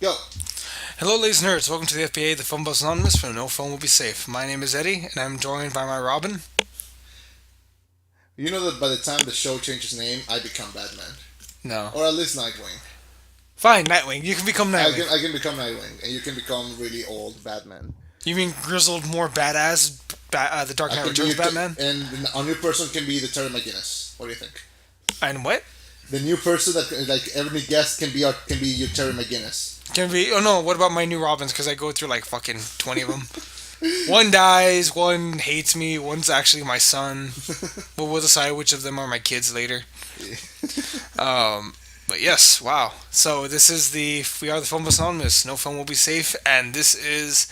Go. Hello, ladies and nerds. Welcome to the FBA, the Phone Buzz Anonymous, where no phone will be safe. My name is Eddie, and I'm joined by my Robin. You know that by the time the show changes name, I become Batman, No. or at least Nightwing. Fine, Nightwing. You can become I Nightwing. can I can become Nightwing, and you can become really old Batman. You mean grizzled, more badass, the Dark I Knight can be Returns you can, Batman? and a new person can be the Terry McGinnis. What do you think? And what? The new person that like every guest can be your Terry McGinnis. Can be. Oh no, what about my new Robins? Because I go through like fucking 20 of them. One dies, one hates me, one's actually my son. But we'll decide which of them are my kids later. But yes, wow. So this is we are the Phone Buzz Anonymous. No phone will be safe, and this is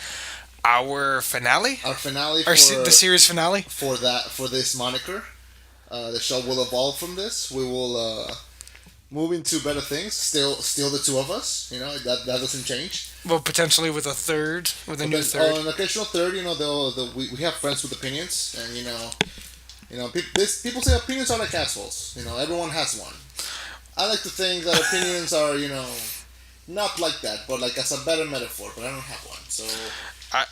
our finale, Our finale the series finale. for this moniker. The show will evolve from this. We will move into better things. Still the two of us. You know that doesn't change. Well, potentially with a But new then third. on an occasional third, we have friends with opinions, and people say opinions are like assholes. Everyone has one. I like to think that opinions are not like that, but like as a better metaphor. But I don't have one, so I,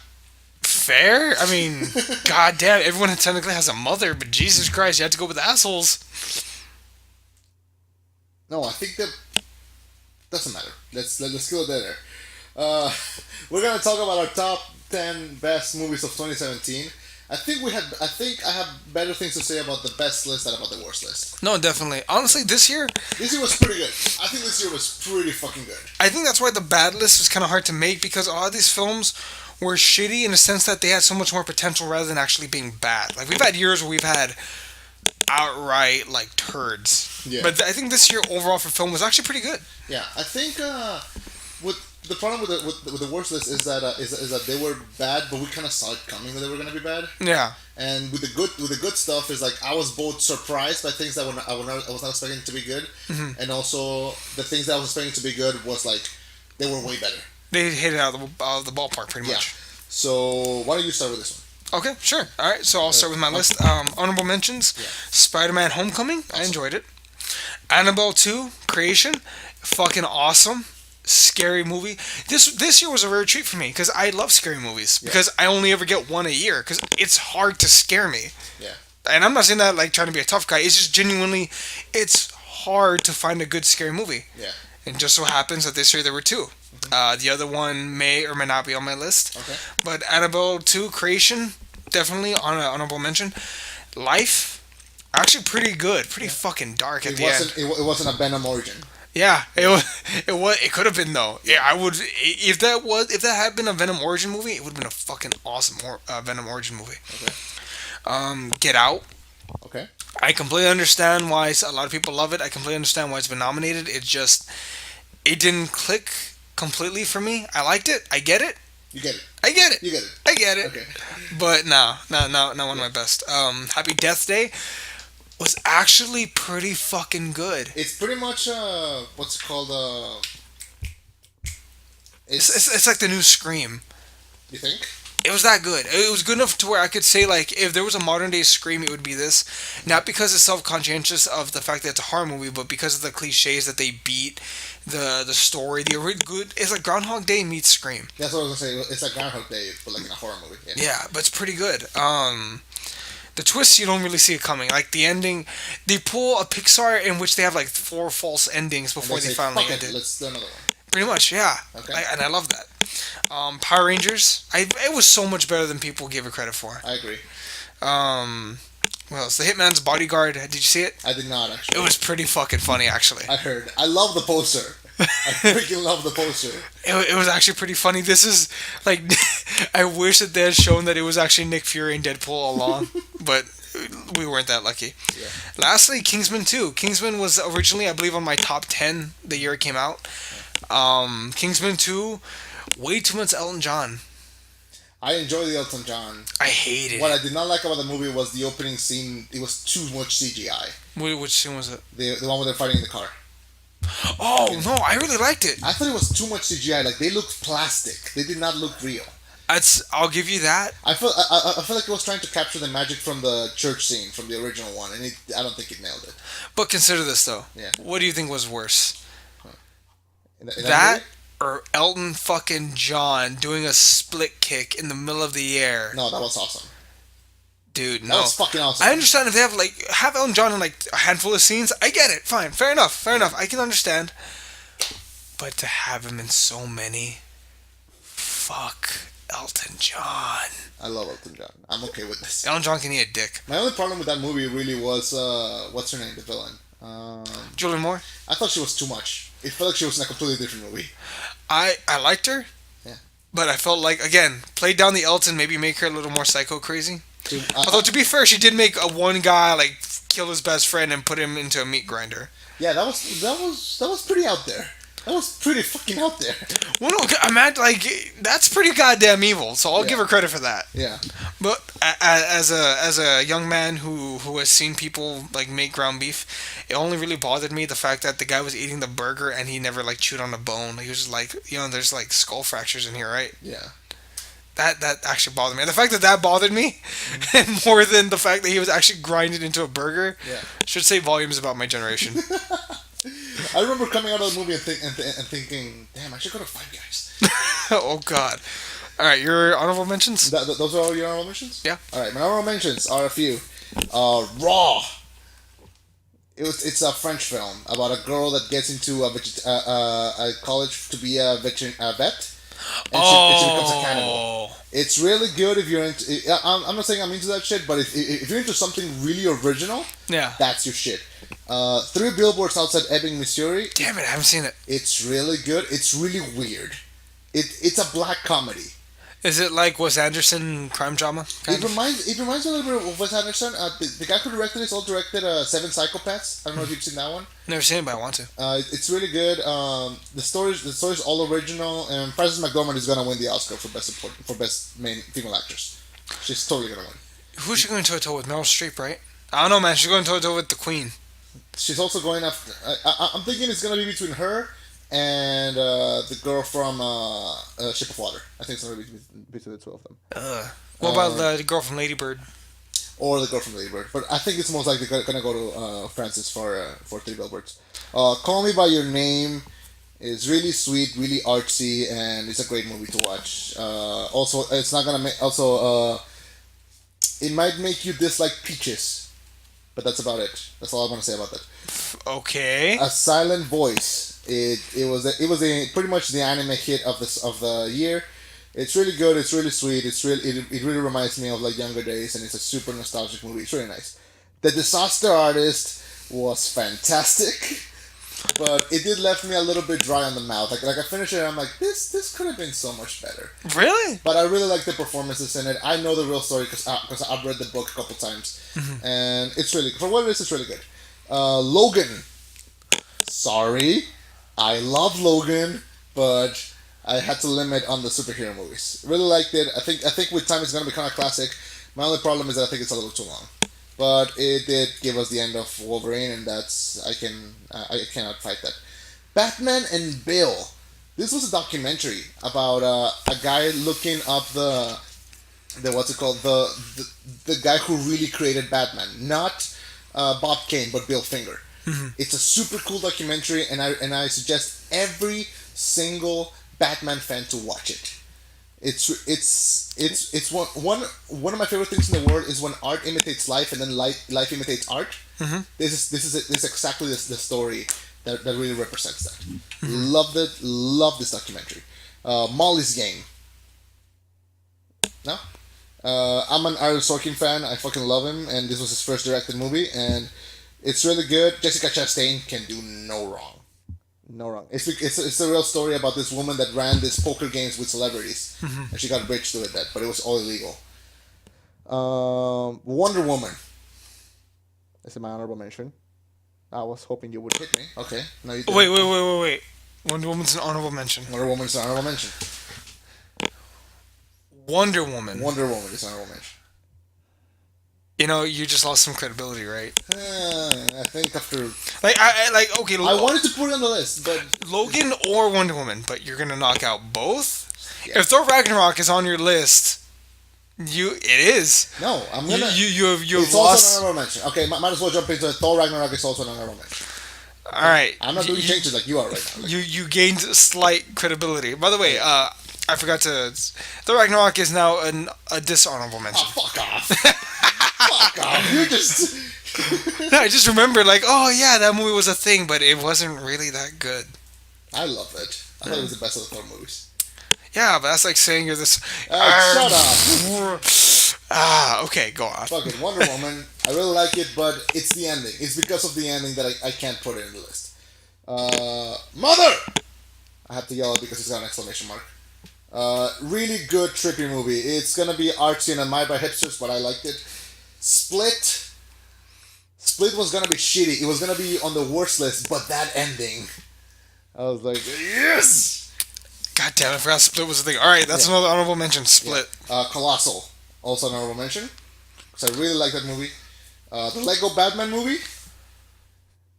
fair. I mean, goddamn, everyone technically has a mother, but Jesus Christ, you have to go with assholes. no, I think that doesn't matter. Let's go there. Uh, we're gonna talk about our top 10 best movies of 2017. I think I have better things to say about the best list than about the worst list. No, definitely. Honestly, this year, This year was pretty good. I think this year was pretty fucking good. I think that's why the bad list was kind of hard to make because a lot of these films were shitty in the sense that they had so much more potential rather than actually being bad. Like we've had years where we've had outright like turds, Yeah. but I think this year overall for film was actually pretty good. Yeah, I think with the problem with the worst list is that they were bad, but we kind of saw it coming that they were gonna be bad. Yeah, And with the good stuff is like I was both surprised by things that I was not expecting to be good, and also the things that I was expecting to be good was like they were way better. they hit it out of the ballpark pretty Yeah. much. So why don't you start with this Okay, sure. All right, so I'll start with my one? list. Honorable mentions: Yeah. Spider-Man: Homecoming. I Awesome. enjoyed it. Annabelle 2: Creation. Fucking awesome. Scary movie. This year was a rare treat for me because I love scary movies Yeah. because I only ever get one a year because it's hard to scare me. Yeah. And I'm not saying that like trying to be a tough guy. It's just genuinely, it's hard to find a good scary movie. Yeah. And just so happens that this year there were two. The other one may or may not be on my list. Okay. But Annabelle 2 Creation, definitely on an honorable mention. Life, actually pretty good. Pretty fucking dark at It the end. it wasn't a Venom origin. Yeah, it could have been though. Yeah, I would if that had been a Venom origin movie, it would have been a fucking awesome Venom origin movie. Okay. Get Out. Okay. I completely understand why a lot of people love it. I completely understand why it's been nominated. It didn't click completely for me. I liked it. I get it. You get it. I get it. You get it. I get it. Okay. But no, not one of my best. Happy Death Day was actually pretty fucking good. It's pretty much what's it called It's like the new Scream. you think? It was that good. It was good enough to where I could say like if there was a modern day Scream, it would be this. Not because it's self conscientious of the fact that it's a horror movie, but because of the cliches that they beat, the story, good. It's like Groundhog Day meets Scream. That's what I was gonna say. It's like Groundhog Day, but like in a horror movie. Yeah. Yeah, but it's pretty good. The twist you don't really see it coming. Like the ending, they pull a Pixar in which they have like four false endings And before they say, finally fuck end it, it. let's do another one. Pretty much, yeah. Okay. And I love that. Power Rangers, it was so much better than people give it credit for. I agree. Um, what else? The Hitman's Bodyguard. Did you see it? I did not actually. It was pretty fucking funny, actually. I heard. I love the poster. I freaking love the poster. It was actually pretty funny. This is like, I wish that they had shown that it was actually Nick Fury and Deadpool all along, but we weren't that lucky. Yeah. Lastly, Kingsman 2. Kingsman was originally, I believe, on my top 10 the year it came out. Kingsman 2, way too much Elton John. I enjoy the Elton John. I hate it. What I did not like about the movie was the opening scene. It was too much CGI. Which scene was it? The one where they're fighting in the car. Oh, no, I really liked it. I thought it was too much CGI. Like they looked plastic. They did not look real. I'll give you that. I feel like it was trying to capture the magic from the church scene from the original one, and I don't think it nailed it. But consider this, though. Yeah. What do you think was worse? In That movie? or Elton fucking John doing a split kick in the middle of the air. No, that was awesome. Dude, That no. was fucking awesome. I understand if they have Elton John in like a handful of scenes. I get it. Fine. Fair enough. I can understand. But to have him in so many, fuck Elton John. I love Elton John. I'm okay with this. Elton John can eat a dick. My only problem with that movie really was what's her name, the villain. Julianne Moore. I thought she was too much. It felt like she was in a completely different movie. I liked her. Yeah. But I felt like, again, play down the Elton, maybe make her a little more psycho crazy. I, Although to be fair, she did make one guy like kill his best friend and put him into a meat grinder. yeah, that was pretty out there. That was pretty fucking out there. Well, no, I'm at like that's pretty goddamn evil. So I'll give her credit for that. Yeah. But as a young man who has seen people like make ground beef, it only really bothered me the fact that the guy was eating the burger and he never like chewed on a bone. He was just like, there's like skull fractures in here, right? Yeah. That actually bothered me. And the fact that bothered me, and more than the fact that he was actually grinded into a burger, should say volumes about my generation. I remember coming out of the movie and thinking, damn, I should go to Five Guys. Oh God! All right, your honorable mentions. Those are all your honorable mentions? Yeah. All right, my honorable mentions are a few. Raw. It's a French film about a girl that gets into a college to be a vet, and she becomes a cannibal. It's really good if you're into. I'm not saying I'm into that shit, but if you're into something really original, Yeah. that's your shit. 3 Billboards Outside Ebbing, Missouri. Damn it! I haven't seen it. It's really good. It's really weird. It's a black comedy. Is it like Wes Anderson crime drama? It reminds me a little bit of Wes Anderson. The guy who directed this also directed Seven Psychopaths. I don't know if you've seen that one. Never seen it, but I want to. It's really good. The story's all original, and Frances McDormand is gonna win the Oscar for best main female actress. She's totally gonna win. Who's she going toe to toe with? Meryl Streep, right? I don't know, man. She's going toe to toe with the Queen. She's also going after. I'm thinking it's gonna be between her and the girl from Shape of Water. I think it's gonna be between the two of them. What about the girl from Lady Bird? Or the girl from Lady Bird. But I think it's most likely gonna go to Francis for 3 Billboards. Call Me by Your Name is really sweet, really artsy, and it's a great movie to watch. Also, it's not gonna it might make you dislike Peaches, but that's about it. That's all I want to say about that. Okay. A Silent Voice. It was pretty much the anime hit of the year. It's really good. It's really sweet. It really reminds me of like younger days, and it's a super nostalgic movie. It's really nice. The Disaster Artist was fantastic, but it did left me a little bit dry on the mouth. Like I finished it, and I'm like, this could have been so much better. Really? But I really like the performances in it. I know the real story because I've read the book a couple times, and it's really, for what it is, it's really good. Logan. Sorry, I love Logan, but I had to limit on the superhero movies. Really liked it. I think with time it's gonna become a classic. My only problem is that I think it's a little too long. But it did give us the end of Wolverine, and I cannot fight that. Batman and Bill. This was a documentary about a guy looking up the what's it called, the guy who really created Batman, not Bob Kane, but Bill Finger. It's a super cool documentary, and I suggest every single Batman fan to watch it. It's one of my favorite things in the world is when art imitates life and then life imitates art. This is exactly the story that really represents that. Loved it. Love this documentary. Molly's Game. No, I'm an Aaron Sorkin fan. I fucking love him, and this was his first directed movie, and it's really good. Jessica Chastain can do no wrong. No wrong. It's a real story about this woman that ran this poker games with celebrities, and she got rich doing that, but it was all illegal. Wonder Woman. This is my honorable mention. I was hoping you would hit me. Okay, no, you didn't. Wait. Wonder Woman's an honorable mention. Wonder Woman's an honorable mention. Wonder Woman. Wonder Woman is an honorable mention. You just lost some credibility, right? I think after okay. I wanted to put it on the list, but Logan or Wonder Woman, but you're gonna knock out both. Yeah. If Thor Ragnarok is on your list, it is. No, I'm gonna. You have it's lost. also an honorable mention. Okay, might as well jump into it. Thor Ragnarok is also an honorable mention. All right. I'm not doing changes like you are right now. Like, You gained slight credibility. By the way, I forgot to. Thor Ragnarok is now a dishonorable mention. oh, fuck off. Fuck off. You just. I just remembered, like, oh yeah, that movie was a thing, but it wasn't really that good. I love it. I thought it was the best of the Thor movies. Yeah, but that's like saying you're this. Shut up. Okay, go on. Fucking Wonder Woman. I really like it, but it's the ending. It's because of the ending that I can't put it in the list. Mother! I have to yell it because it's got an exclamation mark. Really good, trippy movie. It's gonna be artsy and admired by hipsters, but I liked it. Split. Split was gonna be shitty. It was gonna be on the worst list, but that ending. I was like, yes! God damn, I forgot Split was a thing. All right, that's another honorable mention. Split. Yeah. Colossal. Also an honorable mention. Because I really like that movie. The Lego Batman movie.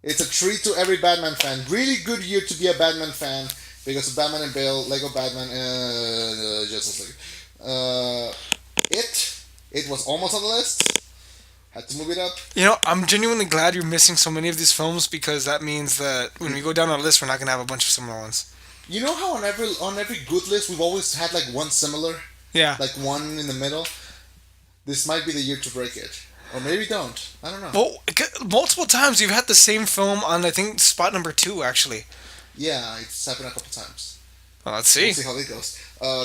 It's a treat to every Batman fan. Really good year to be a Batman fan. Because of Batman and Bale, Lego Batman, Justice League. It was almost on the list. Had to move it up. You know, I'm genuinely glad you're missing so many of these films because that means that when we go down our list, we're not going to have a bunch of similar ones. You know how on every good list we've always had like one similar? Yeah. Like one in the middle? This might be the year to break it. Or maybe don't. I don't know. Well, multiple times you've had the same film on, I think, spot number 2, actually. Yeah, it's happened a couple times. Well, let's see. We'll see how it goes.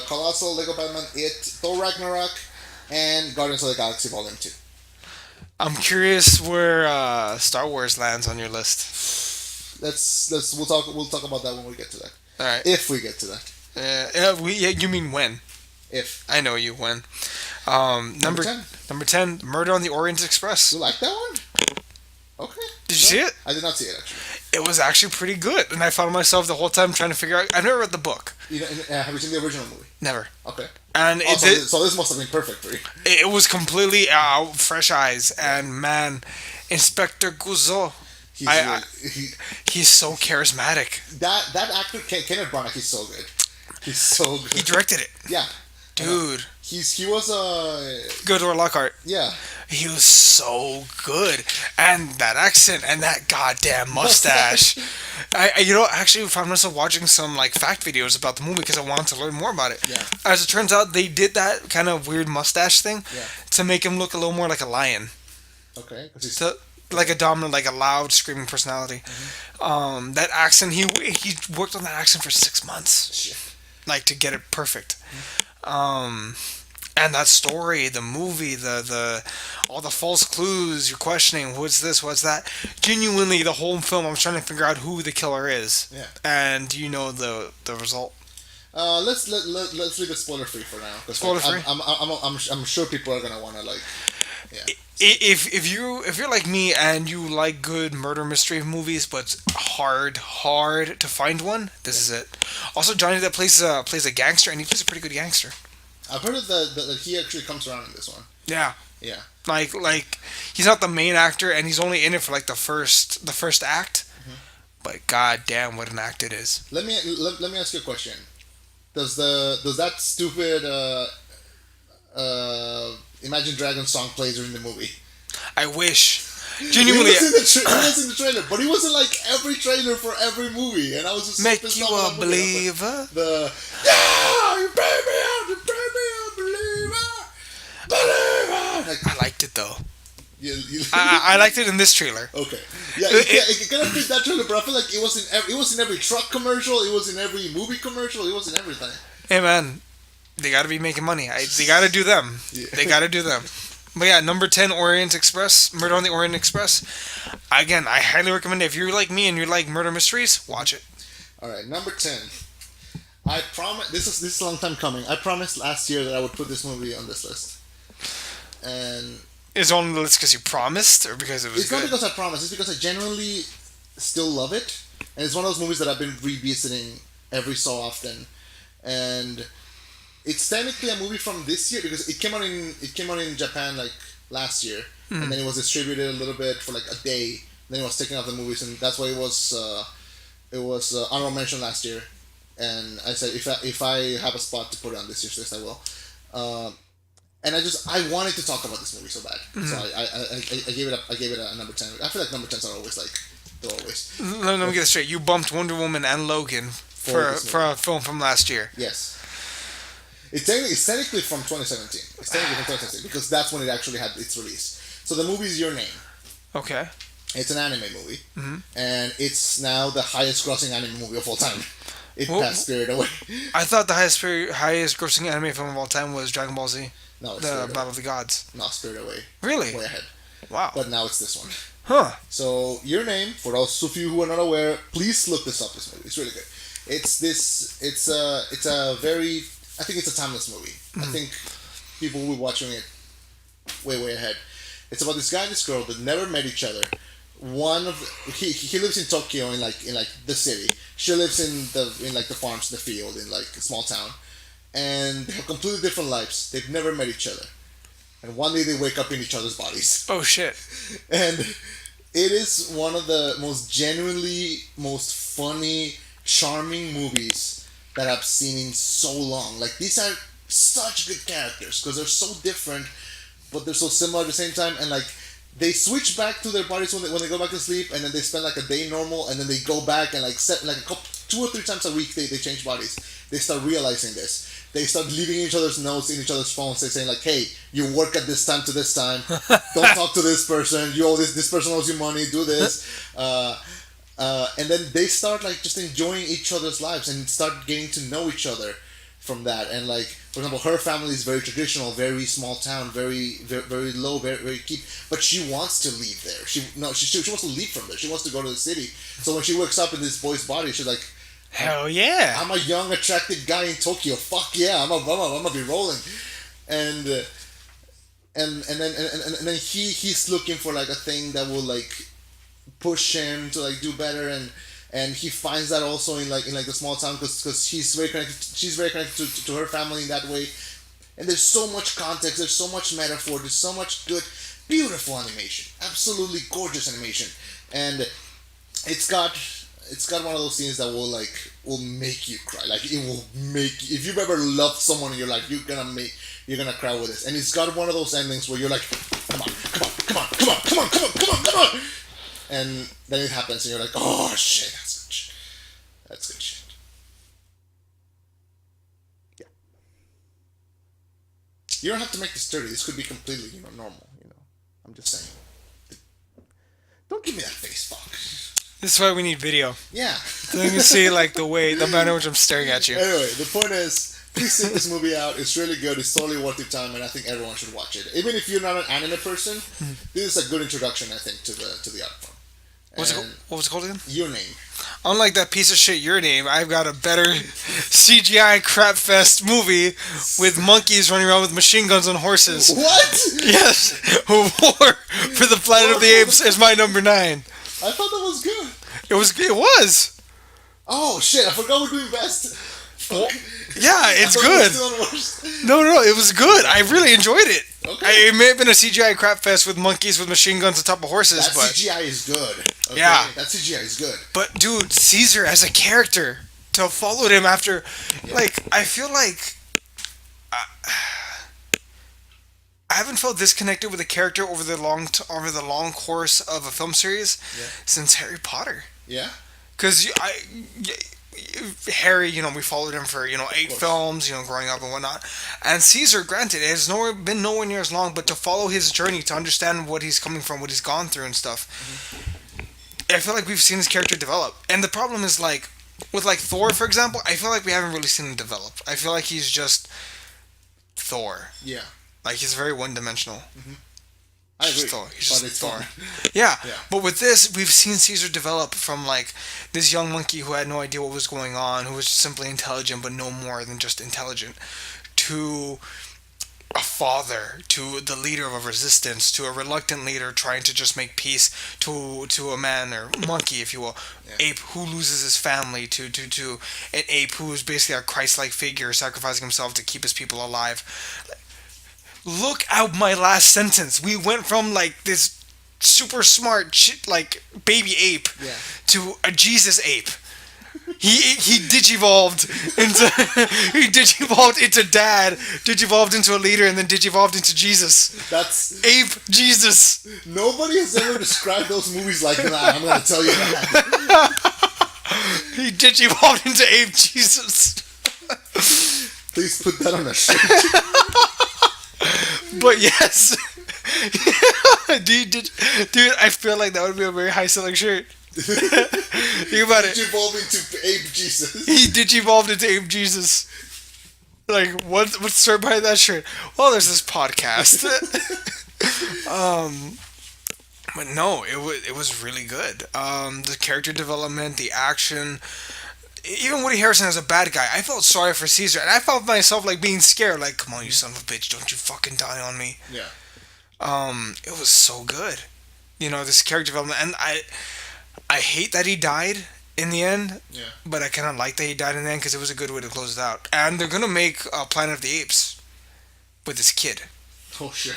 Colossal, Lego Batman, It, Thor Ragnarok, and Guardians of the Galaxy Volume 2. I'm curious where Star Wars lands on your list. We'll talk about that when we get to that. All right. If we get to that. You mean when? If. I know you when. Number 10. Number 10, Murder on the Orient Express. You like that one? Okay. Did you see it? I did not see it, actually. It was actually pretty good, and I found myself the whole time trying to figure out. I've never read the book. Have you seen the original movie? Never. Okay. And so this must have been perfect for you. It was completely fresh eyes, and man, Inspector Guzzo. He's so charismatic. That actor, Kenneth Branagh, he's so good. He's so good. He directed it. Yeah. Dude. He was Theodore Lockhart. Yeah. He was so good, and that accent and that goddamn mustache. I actually found myself watching some like fact videos about the movie because I wanted to learn more about it. Yeah. As it turns out, they did that kind of weird mustache thing to make him look a little more like a lion. Okay. Like a dominant, like a loud, screaming personality. Mm-hmm. That accent, he worked on that accent for 6 months. Shit. Like to get it perfect. And that story, the movie, the all the false clues, you're questioning what's this, what's that. Genuinely, the whole film, I'm trying to figure out who the killer is. Yeah. And you know the result. Let's leave it spoiler free for now. Spoiler free. I'm sure people are gonna wanna like. Yeah. If you're like me and you like good murder mystery movies, but hard to find one, this is it. Also, Johnny Depp plays a gangster, and he plays a pretty good gangster. I've heard that he actually comes around in this one. Yeah. Yeah. Like he's not the main actor, and he's only in it for like the first act. Mm-hmm. But god damn, what an act it is. Let me ask you a question. Does that stupid Imagine Dragons song play during the movie? I wish. Genuinely, he was in the trailer, but he was in like every trailer for every movie, and I was just make you a believer. You bring me out, believer. I liked it though. You I liked it in this trailer. Okay, yeah, it kind of fit that trailer, but I feel like it was in every truck commercial, it was in every movie commercial, it was in everything. Hey man, they got to be making money. They got to do them. Yeah. They got to do them. But yeah, number 10, Orient Express, Murder on the Orient Express. Again, I highly recommend it. If you're like me and you like murder mysteries, watch it. All right, number 10. I promise. This is a long time coming. I promised last year that I would put this movie on this list. And is it on the list because you promised, or because it was? It's good? Not because I promised. It's because I genuinely still love it, and it's one of those movies that I've been revisiting every so often, and. It's technically a movie from this year because it came out in Japan like last year, and then it was distributed a little bit for like a day. Then it was taken off the movies, and that's why it was honorable mention last year. And I said if I have a spot to put it on this year's list, I will. And I wanted to talk about this movie so bad, so I gave it a number 10. I feel like number 10s are always like throwaways. Let me get this straight. You bumped Wonder Woman and Logan for a film from last year. Yes. It's technically from 2017. It's technically from 2017 because that's when it actually had its release. So the movie is Your Name. Okay. It's an anime movie, and it's now the highest-grossing anime movie of all time. It passed Spirited Away. I thought the highest grossing anime film of all time was Dragon Ball Z. No, it's The Battle of the Gods. No, Spirited Away. Really? Way ahead. Wow. But now it's this one. Huh. So Your Name, for those of you who are not aware, please look this up. This movie, it's really good. It's a very, I think it's a timeless movie. I think people will be watching it way ahead. It's about this guy and this girl that never met each other. He lives in Tokyo in like the city. She lives in the farms, the field, in like a small town, and they have completely different lives. They've never met each other, and one day they wake up in each other's bodies. Oh shit. And it is one of the most funny, charming movies that I've seen in so long. Like, these are such good characters because they're so different, but they're so similar at the same time. And like, they switch back to their bodies when they go back to sleep, and then they spend like a day normal, and then they go back and like set like 2 or 3 times a week they change bodies. They start realizing this. They start leaving each other's notes in each other's phones. They're saying like, "Hey, you work at this time to this time. Don't talk to this person. You owe this person owes you money. Do this." And then they start like just enjoying each other's lives and start getting to know each other from that. And like, for example, her family is very traditional, very small town, very low, very cheap. But she wants to leave there. She wants to leave from there. She wants to go to the city. So when she wakes up in this boy's body, she's like, hell yeah! I'm a young, attractive guy in Tokyo. Fuck yeah! I'm gonna be rolling. And then he's looking for like a thing that will like push him to like do better, and he finds that also in the small town because she's very connected to her family in that way. And there's so much context, there's so much metaphor, there's so much good, beautiful animation, absolutely gorgeous animation, and it's got one of those scenes that will make you cry. Like, it will make, if you've ever loved someone in your life, you're gonna cry with this. And it's got one of those endings where you're like, come on, and then it happens and you're like, oh shit, that's good shit. Yeah. You don't have to make this dirty. This could be completely normal. I'm just saying. Don't give me that face, fuck. This is why we need video. Yeah. So you can see like the manner in which I'm staring at you. Anyway, the point is, please seek this movie out. It's really good. It's totally worth your time, and I think everyone should watch it. Even if you're not an anime person, this is a good introduction, I think, to the art form. What was it called again? Your Name. Unlike that piece of shit, Your Name, I've got a better CGI crapfest movie with monkeys running around with machine guns on horses. What? Yes. War for the Planet of the Apes is my number 9. I thought that was good. It was. Oh shit! I forgot we're doing best. Fuck. Yeah, it's good. No, it was good. I really enjoyed it. Okay. It may have been a CGI crap fest with monkeys with machine guns on top of horses, that but CGI is good. Okay? Yeah, that CGI is good. But dude, Caesar as a character, to follow him after, like, I feel like I haven't felt disconnected with a character over the long course of a film series since Harry Potter. Yeah. Because Harry, we followed him for 8 films, growing up and whatnot. And Caesar, granted, it has been nowhere near as long, but to follow his journey, to understand what he's coming from, what he's gone through and stuff, I feel like we've seen his character develop. And the problem is, like, with like Thor, for example, I feel like we haven't really seen him develop. I feel like he's just Thor. Yeah. Like, he's very one-dimensional. I agree. He's just Thor. Yeah. But with this, we've seen Caesar develop from like this young monkey who had no idea what was going on, who was simply intelligent but no more than just intelligent, to a father, to the leader of a resistance, to a reluctant leader trying to just make peace, to a man or monkey, if you will, ape who loses his family, to an ape who is basically a Christ-like figure sacrificing himself to keep his people alive. Look at my last sentence. We went from like this super smart like baby ape to a Jesus ape. He digivolved into dad, digivolved into a leader, and then digivolved into Jesus. That's Ape Jesus. nobody has ever described those movies like that. I'm gonna tell you that. He digivolved into Ape Jesus. Please put that on a shirt. But yes, dude, I feel like that would be a very high selling shirt. Think about it. Evolve into Ape Jesus. He digivolved into Ape Jesus. Like, what's the story behind that shirt? Well, there's this podcast. But no, it was really good. The character development, the action. Even Woody Harrelson as a bad guy, I felt sorry for Caesar, and I felt myself like being scared. Like, come on, you son of a bitch, don't you fucking die on me. Yeah. It was so good. This character development, and I hate that he died in the end. Yeah. But I kind of like that he died in the end because it was a good way to close it out. And they're gonna make Planet of the Apes with this kid. Oh shit.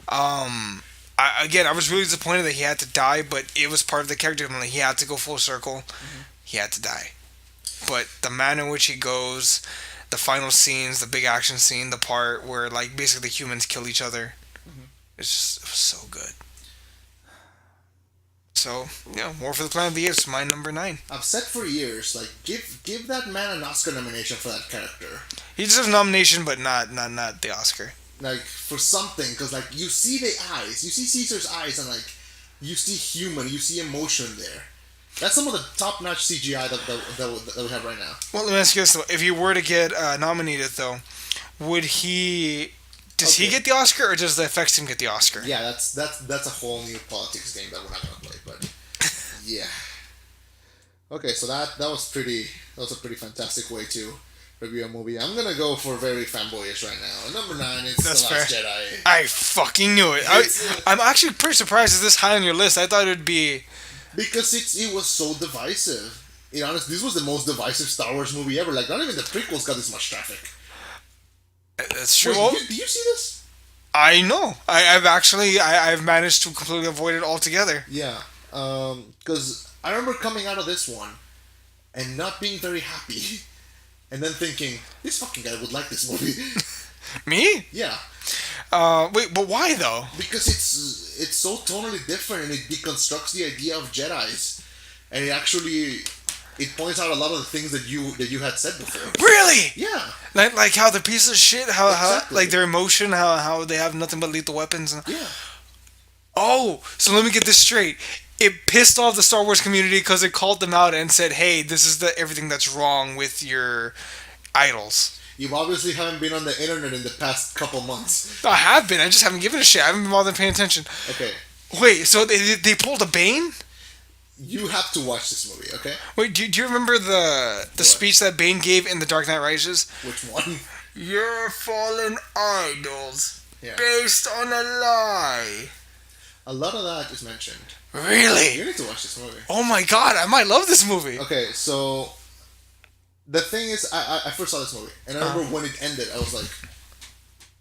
I was really disappointed that he had to die, but it was part of the character development. He had to go full circle. Mm-hmm. He had to die. But the manner in which he goes, the final scenes, the big action scene, the part where like basically the humans kill each other, it was so good. So more for the Planet of the Apes. My number 9. I've said for years, like give that man an Oscar nomination for that character. He deserves a nomination, but not the Oscar. Like for something, because like you see the eyes, you see Caesar's eyes, and like you see human, you see emotion there. That's some of the top-notch CGI that we have right now. Well, let me ask you this though: if he were to get nominated, though, would he? Does he get the Oscar, or does the effects team get the Oscar? Yeah, that's a whole new politics game that we're not gonna play, but yeah. Okay, so that was a pretty fantastic way to review a movie. I'm gonna go for very fanboyish right now. And number 9, it's That's The Last fair. Jedi. I fucking knew it. I'm actually pretty surprised it's this high on your list. I thought it'd be because it was so divisive. Honestly, this was the most divisive Star Wars movie ever. Like, not even the prequels got this much traffic. That's true. Wait, do you see this? I know. I've managed to completely avoid it altogether. Yeah, because I remember coming out of this one and not being very happy, and then thinking this fucking guy would like this movie. Me? Yeah. Wait, but why though? Because it's so totally different, and it deconstructs the idea of Jedis, and it points out a lot of the things that you had said before. Really? Yeah. Like how they're pieces of shit, how Exactly. like their emotion, how they have nothing but lethal weapons. Yeah. Oh, so let me get this straight. It pissed off the Star Wars community because it called them out and said, "Hey, this is everything that's wrong with your idols." You obviously haven't been on the internet in the past couple months. I have been. I just haven't given a shit. I haven't been bothered paying attention. Okay. Wait, so they pulled a Bane? You have to watch this movie, okay? Wait, do you remember the speech that Bane gave in The Dark Knight Rises? Which one? Your fallen idols, Yeah. based on a lie. A lot of that is mentioned. Really? You need to watch this movie. Oh my god, I might love this movie. Okay, so the thing is, I first saw this movie, and I remember when it ended, I was like,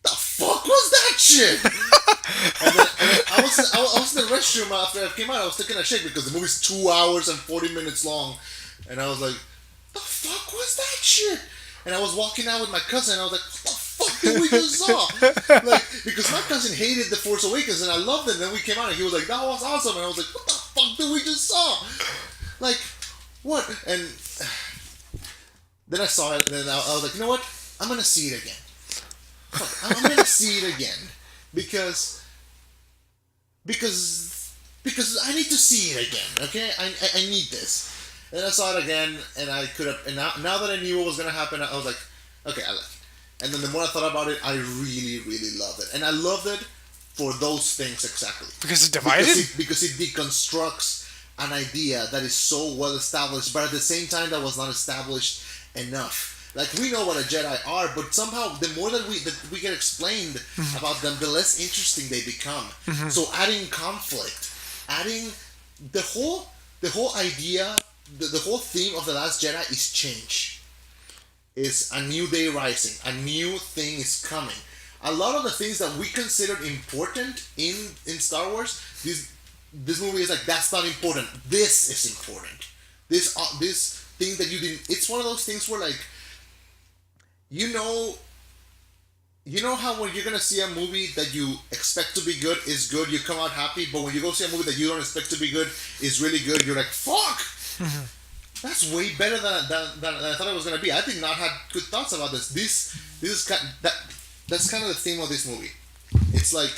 "The fuck was that shit?" and then I was in the restroom after I came out. I was taking a shit because the movie's 2 hours and 40 minutes long, and I was like, "The fuck was that shit?" And I was walking out with my cousin, and I was like, "What the fuck did we just saw?" Like, because my cousin hated The Force Awakens, and I loved it. And then we came out, and he was like, "That was awesome," and I was like, "What the fuck did we just saw?" Like, what? And then I saw it, and then I was like, "You know what? I'm gonna see it again. Fuck, I'm gonna see it again because I need to see it again. Okay, I need this." And I saw it again, and I could have. And now that I knew what was gonna happen, I was like, "Okay, I like it." And then the more I thought about it, I really, really loved it, and I loved it for those things exactly. Because it's divided? Because it deconstructs an idea that is so well established, but at the same time that was not established enough. Like, we know what a Jedi are, but somehow the more that we get explained about them, the less interesting they become. So adding conflict, adding the whole idea, the whole theme of The Last Jedi is change. Is a new day rising, a new thing is coming. A lot of the things that we considered important in Star Wars, this movie is like, that's not important. This is important. This thing that you didn't. It's one of those things where like, you know, you know how when you're gonna see a movie that you expect to be good is good, you come out happy, but when you go see a movie that you don't expect to be good is really good, you're like, fuck! That's way better than I thought it was gonna be. I did not have good thoughts about this. This is that's kind of the theme of this movie. It's like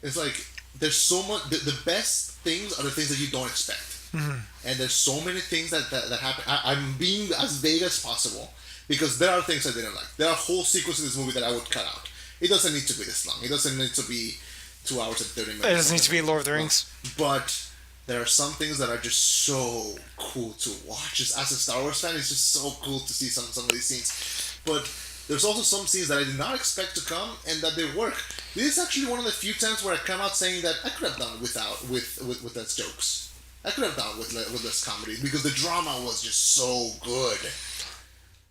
there's so much. The best things are the things that you don't expect, and there's so many things that happen. I'm being as vague as possible because there are things I didn't like. There are whole sequences in this movie that I would cut out. It doesn't need to be this long. It doesn't need to be 2 hours and 30 minutes. It doesn't need to be Lord of the Rings. But there are some things that are just so cool to watch. Just as a Star Wars fan, it's just so cool to see some of these scenes. But there's also some scenes that I did not expect to come and that they work. This is actually one of the few times where I come out saying that I could have done without with less jokes. I could have done with less comedy because the drama was just so good.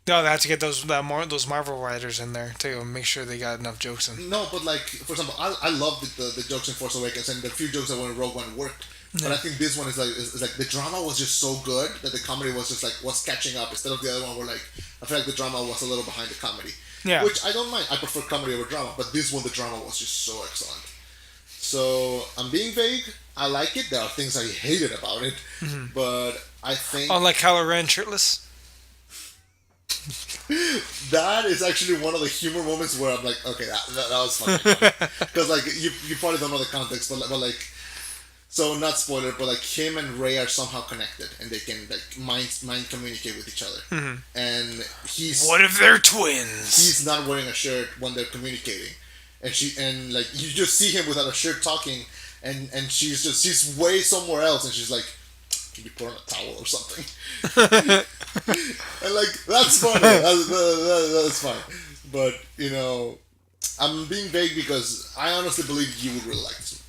No, they had to get those Marvel writers in there to make sure they got enough jokes in. No, but like for example, I love the jokes in Force Awakens and the few jokes that were in Rogue One worked. But I think this one is like the drama was just so good that the comedy was just like was catching up instead of the other one where like I feel like the drama was a little behind the comedy. Yeah. Which I don't mind. I prefer comedy over drama, but this one the drama was just so excellent. So I'm being vague. I like it. There are things I hated about it, but I think Unlike Kylo Ren shirtless. that is actually one of the humor moments where I'm like, okay, that was funny. Because like you probably don't know the context, but like. So not spoiler, but like him and Rey are somehow connected, and they can like mind communicate with each other. And he's What if they're twins? he's not wearing a shirt when they're communicating, and like you just see him without a shirt talking, and she's way somewhere else, and she's like, can you put on a towel or something? And like that's funny, that's fine, but you know, I'm being vague because I honestly believe you would really like this movie.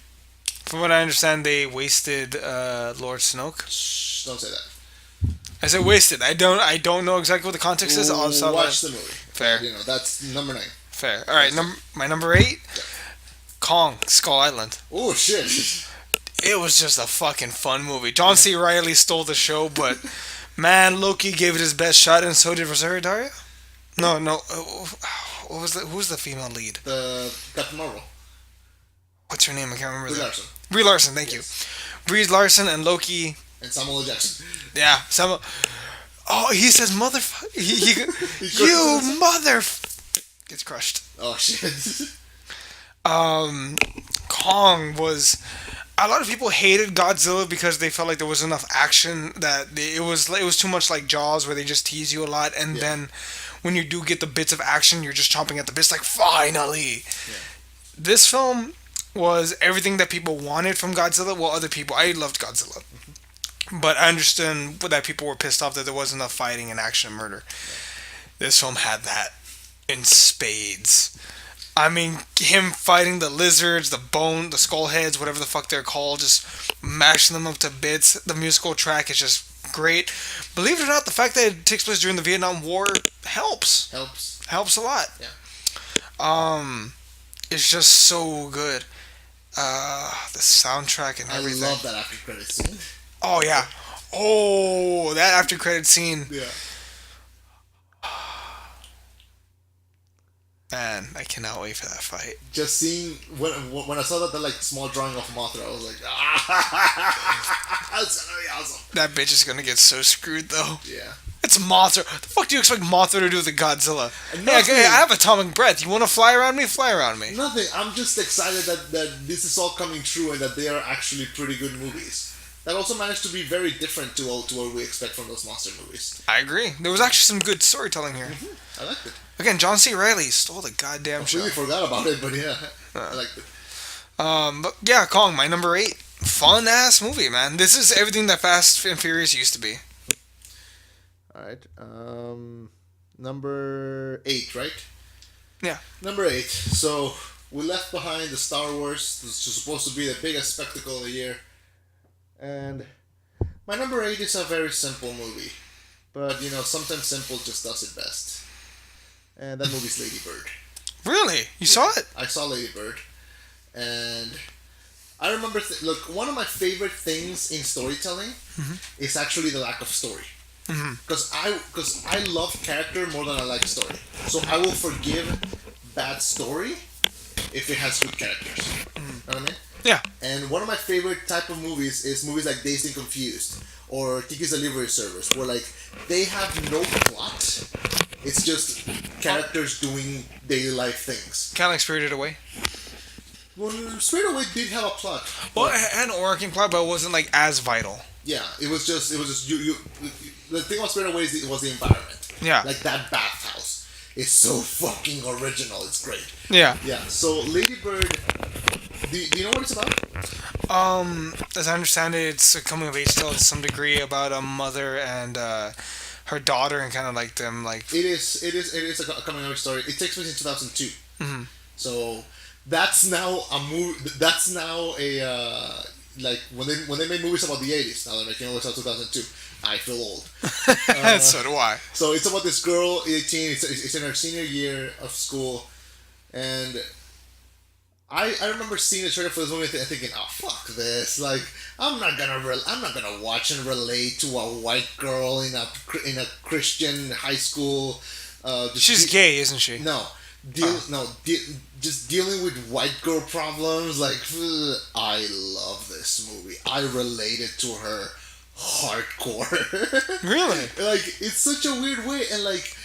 From what I understand, they wasted Lord Snoke. Shh, don't say that. I said wasted. I don't know exactly what the context is. Also, watch the movie. Fair. You know, that's number 9. Fair. All right, my number 8, Kong Skull Island. Oh shit! It was just a fucking fun movie. John C. Reilly stole the show, but man, Loki gave it his best shot, and so did Rosario Daria. No. Who was the female lead? The Captain Marvel. What's her name? I can't remember. Brie Larson. Brie Larson. Thank you. Brie Larson and Loki. And Samuel L. Jackson. Yeah, Oh, he says motherfucker. You mother. Gets crushed. Oh shit. Kong was. A lot of people hated Godzilla because they felt like there was enough action that it was too much like Jaws where they just tease you a lot, and then when you do get the bits of action, you're just chomping at the bits like finally. Yeah. This film was everything that people wanted from Godzilla. Well, other people, I loved Godzilla, but I understand that people were pissed off that there wasn't enough fighting and action and murder. This film had that in spades. I mean, him fighting the lizards, the skull heads, whatever the fuck they're called, just mashing them up to bits. The musical track is just great. Believe it or not, the fact that it takes place during the Vietnam War helps. Helps a lot. Yeah. It's just so good. The soundtrack and everything. I love that after credits scene. Oh yeah. Oh, that after credit scene. Yeah. Man, I cannot wait for that fight. Just seeing when I saw that like small drawing of Mothra, I was like, that's gonna be awesome. That bitch is gonna get so screwed though. Yeah. It's Mothra. The fuck do you expect Mothra to do with the Godzilla? Nothing. Hey, I have atomic breath. You want to fly around me? Fly around me. Nothing. I'm just excited that this is all coming true and that they are actually pretty good movies. That also managed to be very different to what we expect from those monster movies. I agree. There was actually some good storytelling here. I liked it. Again, John C. Reilly stole the goddamn show. I completely forgot about it, but yeah, I liked it. But yeah, Kong, my number 8. Fun ass movie, man. This is everything that Fast and Furious used to be. Alright. Number 8, right? Yeah. Number 8. So we left behind the Star Wars. This is supposed to be the biggest spectacle of the year. And my number 8 is a very simple movie. But, you know, sometimes simple just does it best. And that movie's Lady Bird. Really? You saw it? I saw Lady Bird. And I remember, look, one of my favorite things in storytelling is actually the lack of story. Because I love character more than I like story. So I will forgive bad story if it has good characters. Know what I mean? Yeah. And one of my favorite type of movies is movies like Dazed and Confused or Kiki's Delivery Service, where like they have no plot. It's just characters doing daily life things. Kind of like Spirited Away. Well, Straight Away did have a plot. Well, it had an overarching plot, but it wasn't like as vital. Yeah, it was just you. The thing about Straight Away is it was the environment. Yeah. Like that bathhouse is so fucking original. It's great. Yeah. Yeah. So Lady Bird, do you know what it's about? As I understand it, it's a coming of age tale to some degree about a mother and her daughter, and kind of like them like. It is a coming of age story. It takes place in 2002. So that's now a movie. That's now a like when they made movies about the 80s. Now they're making movies about 2002. I feel old. So do I. So it's about this girl, 18. It's in her senior year of school, and I remember seeing the trailer for this movie and thinking, oh fuck this! Like I'm not gonna watch and relate to a white girl in a Christian high school. She's gay, isn't she? No, just dealing with white girl problems. Like I love this movie. I related to her hardcore. Really? Like it's such a weird way, and like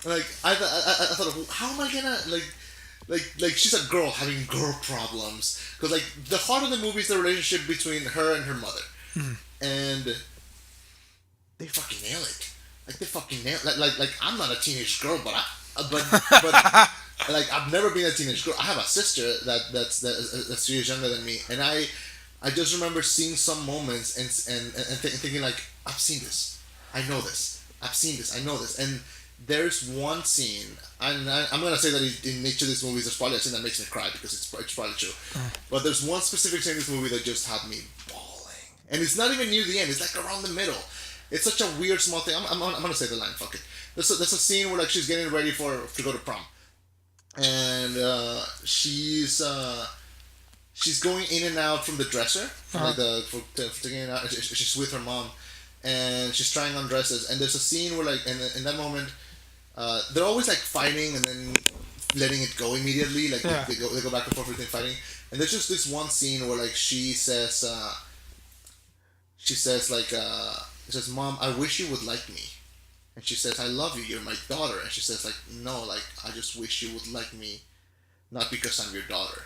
I thought, how am I gonna like she's a girl having girl problems, because like the heart of the movie is the relationship between her and her mother, and they fucking nail it. Like they fucking nail like I'm not a teenage girl, but but like I've never been a teenage girl. I have a sister that's 3 years younger than me, and I just remember seeing some moments and thinking like, I've seen this, I know this, I've seen this, I know this. And there's one scene, and I'm gonna say that in each of these movies there's probably a scene that makes me cry, because it's probably true. But there's one specific scene in this movie that just had me bawling, and it's not even near the end. It's like around the middle. It's such a weird small thing. I'm gonna say the line. Fuck it. There's a scene where like she's getting ready to go to prom, and she's going in and out from the dresser, like for taking it out. She's with her mom, and she's trying on dresses. And there's a scene where like in that moment, they're always like fighting and then letting it go immediately. Like they go back and forth between fighting. And there's just this one scene where like she says Mom, I wish you would like me. And she says, I love you, you're my daughter. And she says like, no, like I just wish you would like me, not because I'm your daughter.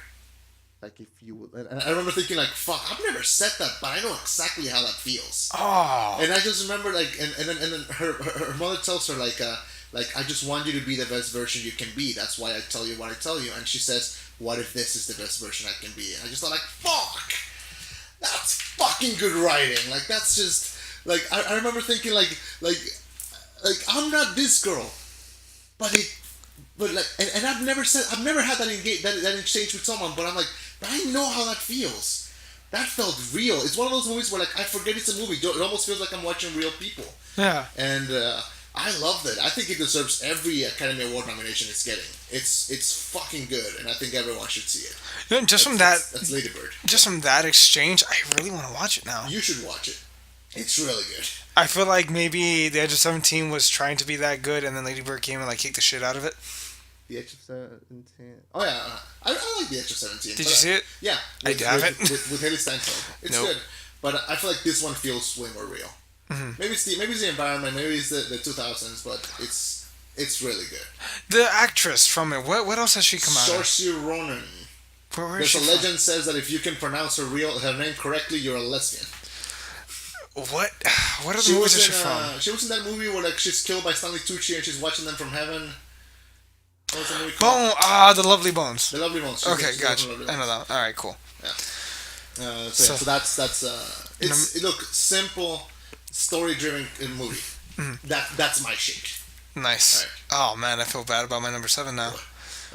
Like if you would, and I remember thinking like, fuck, I've never said that, but I know exactly how that feels. Oh. And I just remember like, and then her mother tells her like I just want you to be the best version you can be. That's why I tell you what I tell you. And she says, what if this is the best version I can be? And I just thought like, fuck, that's fucking good writing. Like that's just like I remember thinking like I'm not this girl, but like and I've never had that exchange with someone, but I'm like, but I know how that feels. That felt real. It's one of those movies where like I forget it's a movie. It almost feels like I'm watching real people. Yeah. And I loved it. I think it deserves every Academy Award nomination it's getting. It's fucking good, and I think everyone should see it. Yeah, That's Lady Bird. Just from that exchange, I really want to watch it now. You should watch it. It's really good. I feel like maybe The Edge of 17 was trying to be that good, and then Lady Bird came and like kicked the shit out of it. The Edge of 17. Oh yeah, I like The Edge of 17. Did you see it? Yeah, I haven't. With Haley Steinfeld. It's good, but I feel like this one feels way more real. Mm-hmm. Maybe it's the environment, maybe it's the 2000s, but it's really good. The actress from it, what else has she come out of? Saoirse Ronan. Where There's a legend says that if you can pronounce her name correctly, you're a lesbian. What are the movies that she's from? She was in that movie where like she's killed by Stanley Tucci and she's watching them from heaven. What was the movie called? The Lovely Bones. The Lovely Bones. Okay, gotcha. I know that. All right, cool. Yeah. So that's it's look, simple, story-driven movie. Mm-hmm. That's my shit. Nice. Right. Oh man, I feel bad about my number 7 now.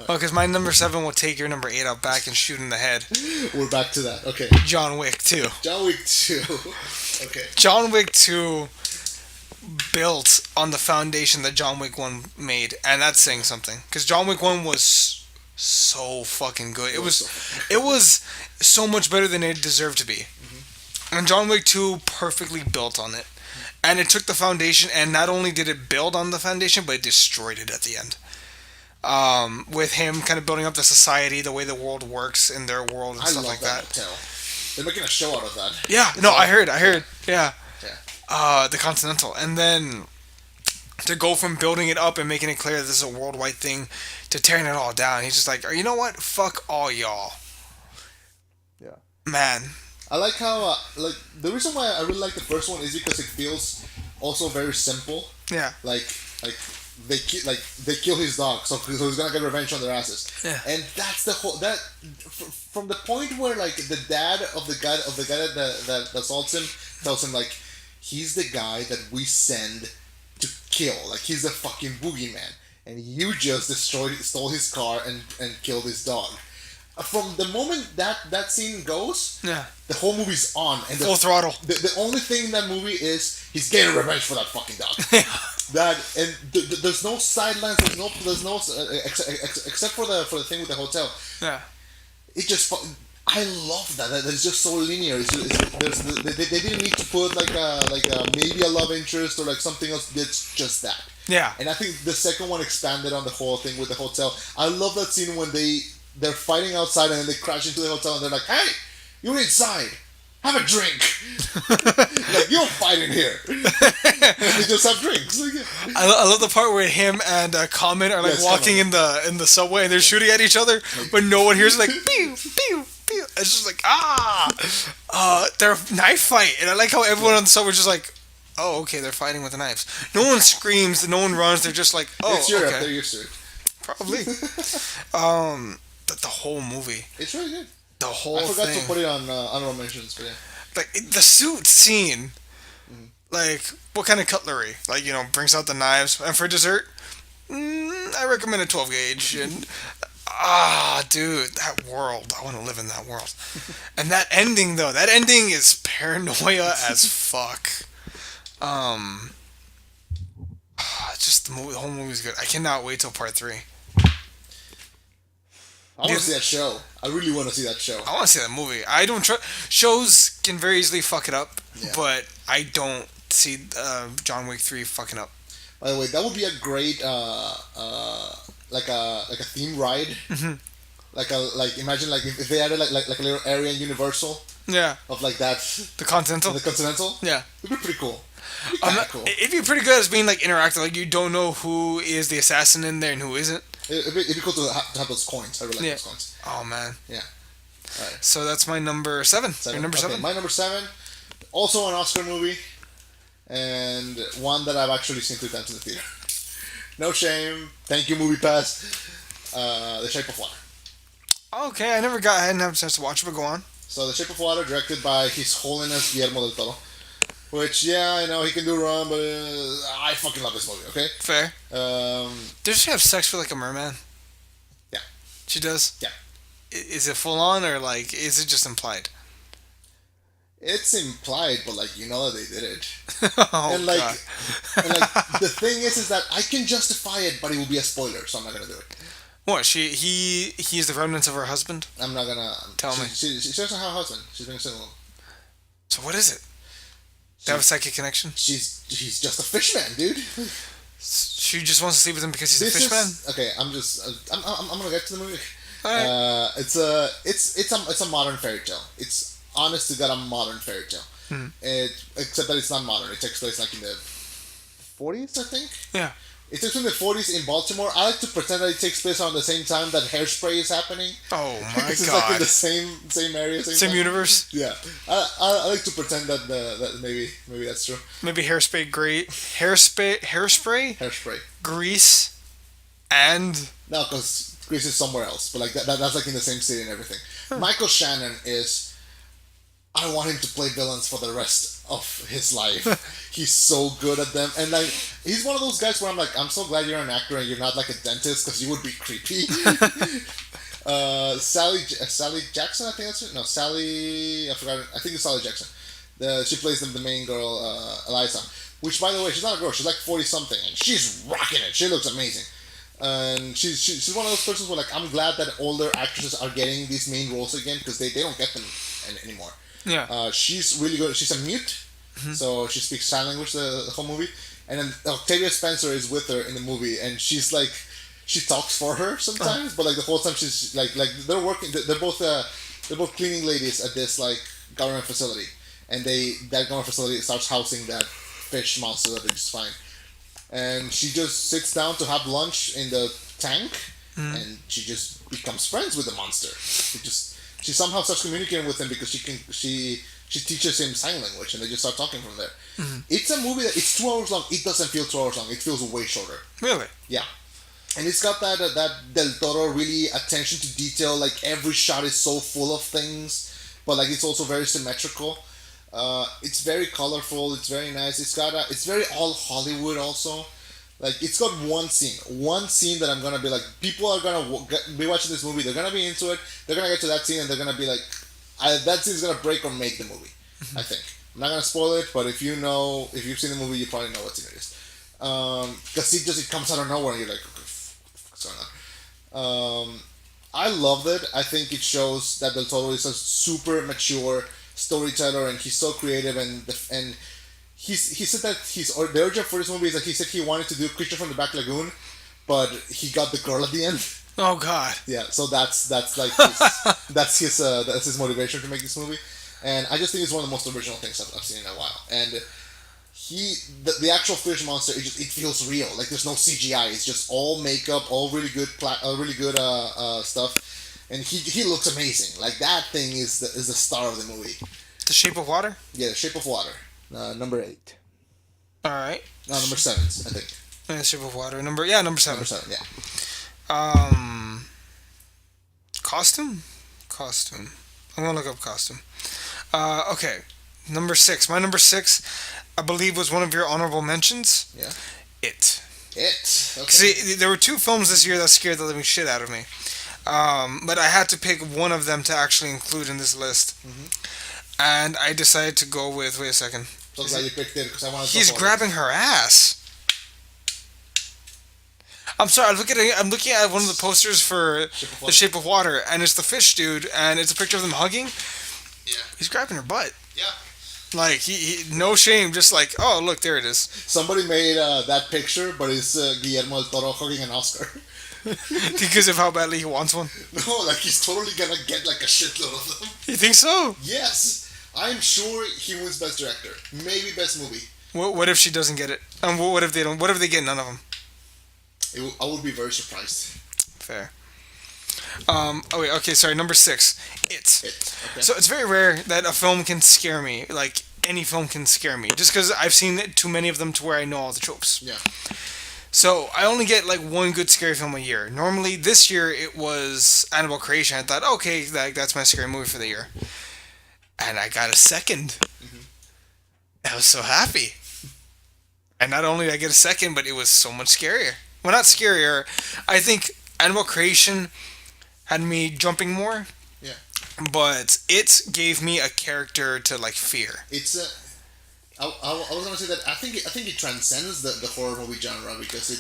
Oh, because my number 7 will take your number 8 out back and shoot in the head. We're back to that. Okay. John Wick 2. John Wick 2. Okay. John Wick 2 built on the foundation that John Wick 1 made, and that's saying something. Because John Wick 1 was so fucking good. It was so much better than it deserved to be. Mm-hmm. And John Wick 2 perfectly built on it. And it took the foundation, and not only did it build on the foundation, but it destroyed it at the end. With him kind of building up the society, the way the world works in their world and I stuff love like that that. hotel. They're making a show out of that. Yeah, It's no, like- I heard, yeah. Yeah. The Continental, and then to go from building it up and making it clear this is a worldwide thing to tearing it all down. He's just like, you know what? Fuck all y'all, Yeah. man. I like how like the reason why I really like the first one is because it feels also very simple. Yeah, Like they kill his dog, so he's gonna get revenge on their asses. Yeah. And that's the whole from the point where like the dad of the guy that assaults him tells him like he's the guy that we send to kill, like he's the fucking boogeyman, and you just stole his car and killed his dog. From the moment that scene goes, yeah. the whole movie's on, and Full throttle. The only thing in that movie is he's getting revenge for that fucking dog. That and there's no sidelines. There's no except for the thing with the hotel. Yeah. It just I love that. It's just so linear. They didn't need to put like a maybe a love interest or like something else. It's just that. Yeah. And I think the second one expanded on the whole thing with the hotel. I love that scene when they're fighting outside and then they crash into the hotel and they're like, "Hey, you're inside. Have a drink." Like, you don't fight in here. And they just have drinks. Like, yeah. I love the part where him and Common are like Yes, walking Common. in the subway and they're shooting at each other, but no one hears like pew pew pew. It's just like they're knife fight, and I like how everyone on the subway is just like, oh, okay, they're fighting with knives. No one screams, no one runs. They're just like, oh, It's Europe. okay, They're used to it. probably. The whole movie, It's really good. the whole I forgot thing, to put it on honorable mentions, but yeah. like the suit scene, like what kind of cutlery? Like, brings out the knives, and for dessert, I recommend a 12 gauge. And dude, that world, I want to live in that world. And that ending though, that ending is paranoia as fuck. Just the whole movie's good. I cannot wait till part 3. I want to see that show. I really want to see that show. I want to see that movie. I don't trust shows can very easily fuck it up, Yeah. but I don't see John Wick 3 fucking up. By the way, that would be a great like a theme ride. Mm-hmm. Like imagine like if they added like a little area in Universal Yeah, of like that the Continental. the Continental. Yeah. It'd be pretty cool. It'd be I'm kinda not- cool. It'd be pretty good as being like interactive. Like you don't know who is the assassin in there and who isn't. It'd be cool to have those coins. I really like Yeah. those coins. Oh man. Yeah. Alright. So that's my number 7. Your number Okay, 7. my number 7, also an Oscar movie, and one that I've actually seen 2 times in the theater. No shame. Thank you, Movie Pass. The Shape of Water. Okay, I didn't have a chance to watch it, but go on. So, The Shape of Water, directed by His Holiness Guillermo del Toro. Which, yeah, I know he can do wrong, but I fucking love this movie, okay? Fair. Does she have sex with like a merman? Yeah. She does? Yeah. Is it full on or like is it just implied? It's implied, but, like, you know that they did it. Oh, and, like, God. the thing is that I can justify it, but it will be a spoiler, so I'm not gonna do it. What, he's the remnants of her husband? I'm not gonna... Tell me. She doesn't have a husband. She's being single. So what is it? They have a psychic connection? She's just a fishman, dude. She just wants to sleep with him because he's a This fishman? is okay. I'm gonna get to the movie. Alright. It's a modern fairy tale. It's honest to God a modern fairy tale. Except that it's not modern. It takes place like in the 40s, I think. Yeah. It takes place in the 40s in Baltimore. I like to pretend that it takes place around the same time that Hairspray is happening. Oh my Because it's like in God. the same area, Same time. universe? Yeah, I like to pretend that that maybe that's true. Maybe Hairspray, Hairspray. Grease, and No, because Greece is somewhere else, but like that's like in the same city and everything. Michael Shannon is. I want him to play villains for the rest of his life. He's so good at them, and like he's one of those guys where I'm like, I'm so glad you're an actor and you're not like a dentist because you would be creepy. Sally Jackson, I think that's it. No, Sally. I forgot. I think it's Sally Jackson. She plays the main girl, Eliza. Which, by the way, she's not a girl. She's like 40 something, and she's rocking it. She looks amazing. And she's one of those persons where like I'm glad that older actresses are getting these main roles again because they don't get them anymore. yeah. She's really good. She's a mute, so she speaks sign language the whole movie. And then Octavia Spencer is with her in the movie, and she's like, she talks for her sometimes, but like the whole time she's like they're working. They're both cleaning ladies at this like government facility, and that government facility starts housing that fish monster that they just find, and she just sits down to have lunch in the tank, and she just becomes friends with the monster. She somehow starts communicating with him because she teaches him sign language, and they just start talking from there. It's a movie that it's 2 hours long. It doesn't feel 2 hours long. It feels way shorter. Really? Yeah, and it's got that Del Toro really attention to detail. Like every shot is so full of things, but like it's also very symmetrical. It's very colorful. It's very nice. It's very all Hollywood also. Like it's got one scene that I'm gonna be like, people are gonna be watching this movie. They're gonna be into it. They're gonna get to that scene and they're gonna be like, that scene's gonna break or make the movie. I think. I'm not gonna spoil it, but if you've seen the movie, you probably know what scene it is. Because it comes out of nowhere and you're like, what's going on? I loved it. I think it shows that Del Toro is a super mature storyteller and he's so creative and he said that the origin for this movie is that he said he wanted to do Creature from the Black Lagoon, but he got the girl at the end. Oh God. Yeah, so that's like that's his motivation to make this movie, and I just think it's one of the most original things I've seen in a while. And the actual fish monster, it feels real. Like there's no CGI. It's just all makeup, all really good stuff, and he looks amazing. Like that thing is the star of the movie. The Shape of Water. Yeah, The Shape of Water, number 8. All right. No, number 7, I think. The Shape of Water. Number 7. Number 7, yeah. Costume. I'm gonna look up costume. Okay. Number 6. My number 6, I believe, was one of your honorable mentions. Yeah. It. Okay. See, there were 2 films this year that scared the living shit out of me. But I had to pick one of them to actually include in this list. And I decided to go with. Wait a second. So glad you picked it because I wanted to. He's grabbing her ass. I'm sorry. I'm looking at one of the posters for The Shape of Water, and it's the fish dude, and it's a picture of them hugging. Yeah. He's grabbing her butt. Yeah. Like he no shame, just like, oh look, there it is. Somebody made that picture, but it's Guillermo del Toro hugging an Oscar. Because of how badly he wants one. No, like he's totally gonna get like a shitload of them. You think so? Yes, I'm sure he wins Best Director, maybe Best Movie. What if she doesn't get it? What if they don't? What if they get none of them? I would be very surprised. Fair. Oh wait, okay, sorry. Number 6, It. Okay. So it's very rare that a film can scare me. Like any film can scare me, just because I've seen too many of them to where I know all the tropes. Yeah. So I only get like one good scary film a year. Normally this year it was Annabelle Creation. I thought, okay, that's my scary movie for the year, and I got a second. I was so happy. And not only did I get a second, but it was so much scarier. Well, not scarier. I think Annabelle Creation had me jumping more. Yeah. But it gave me a character to like fear. It's I was gonna say that I think it transcends the horror movie genre because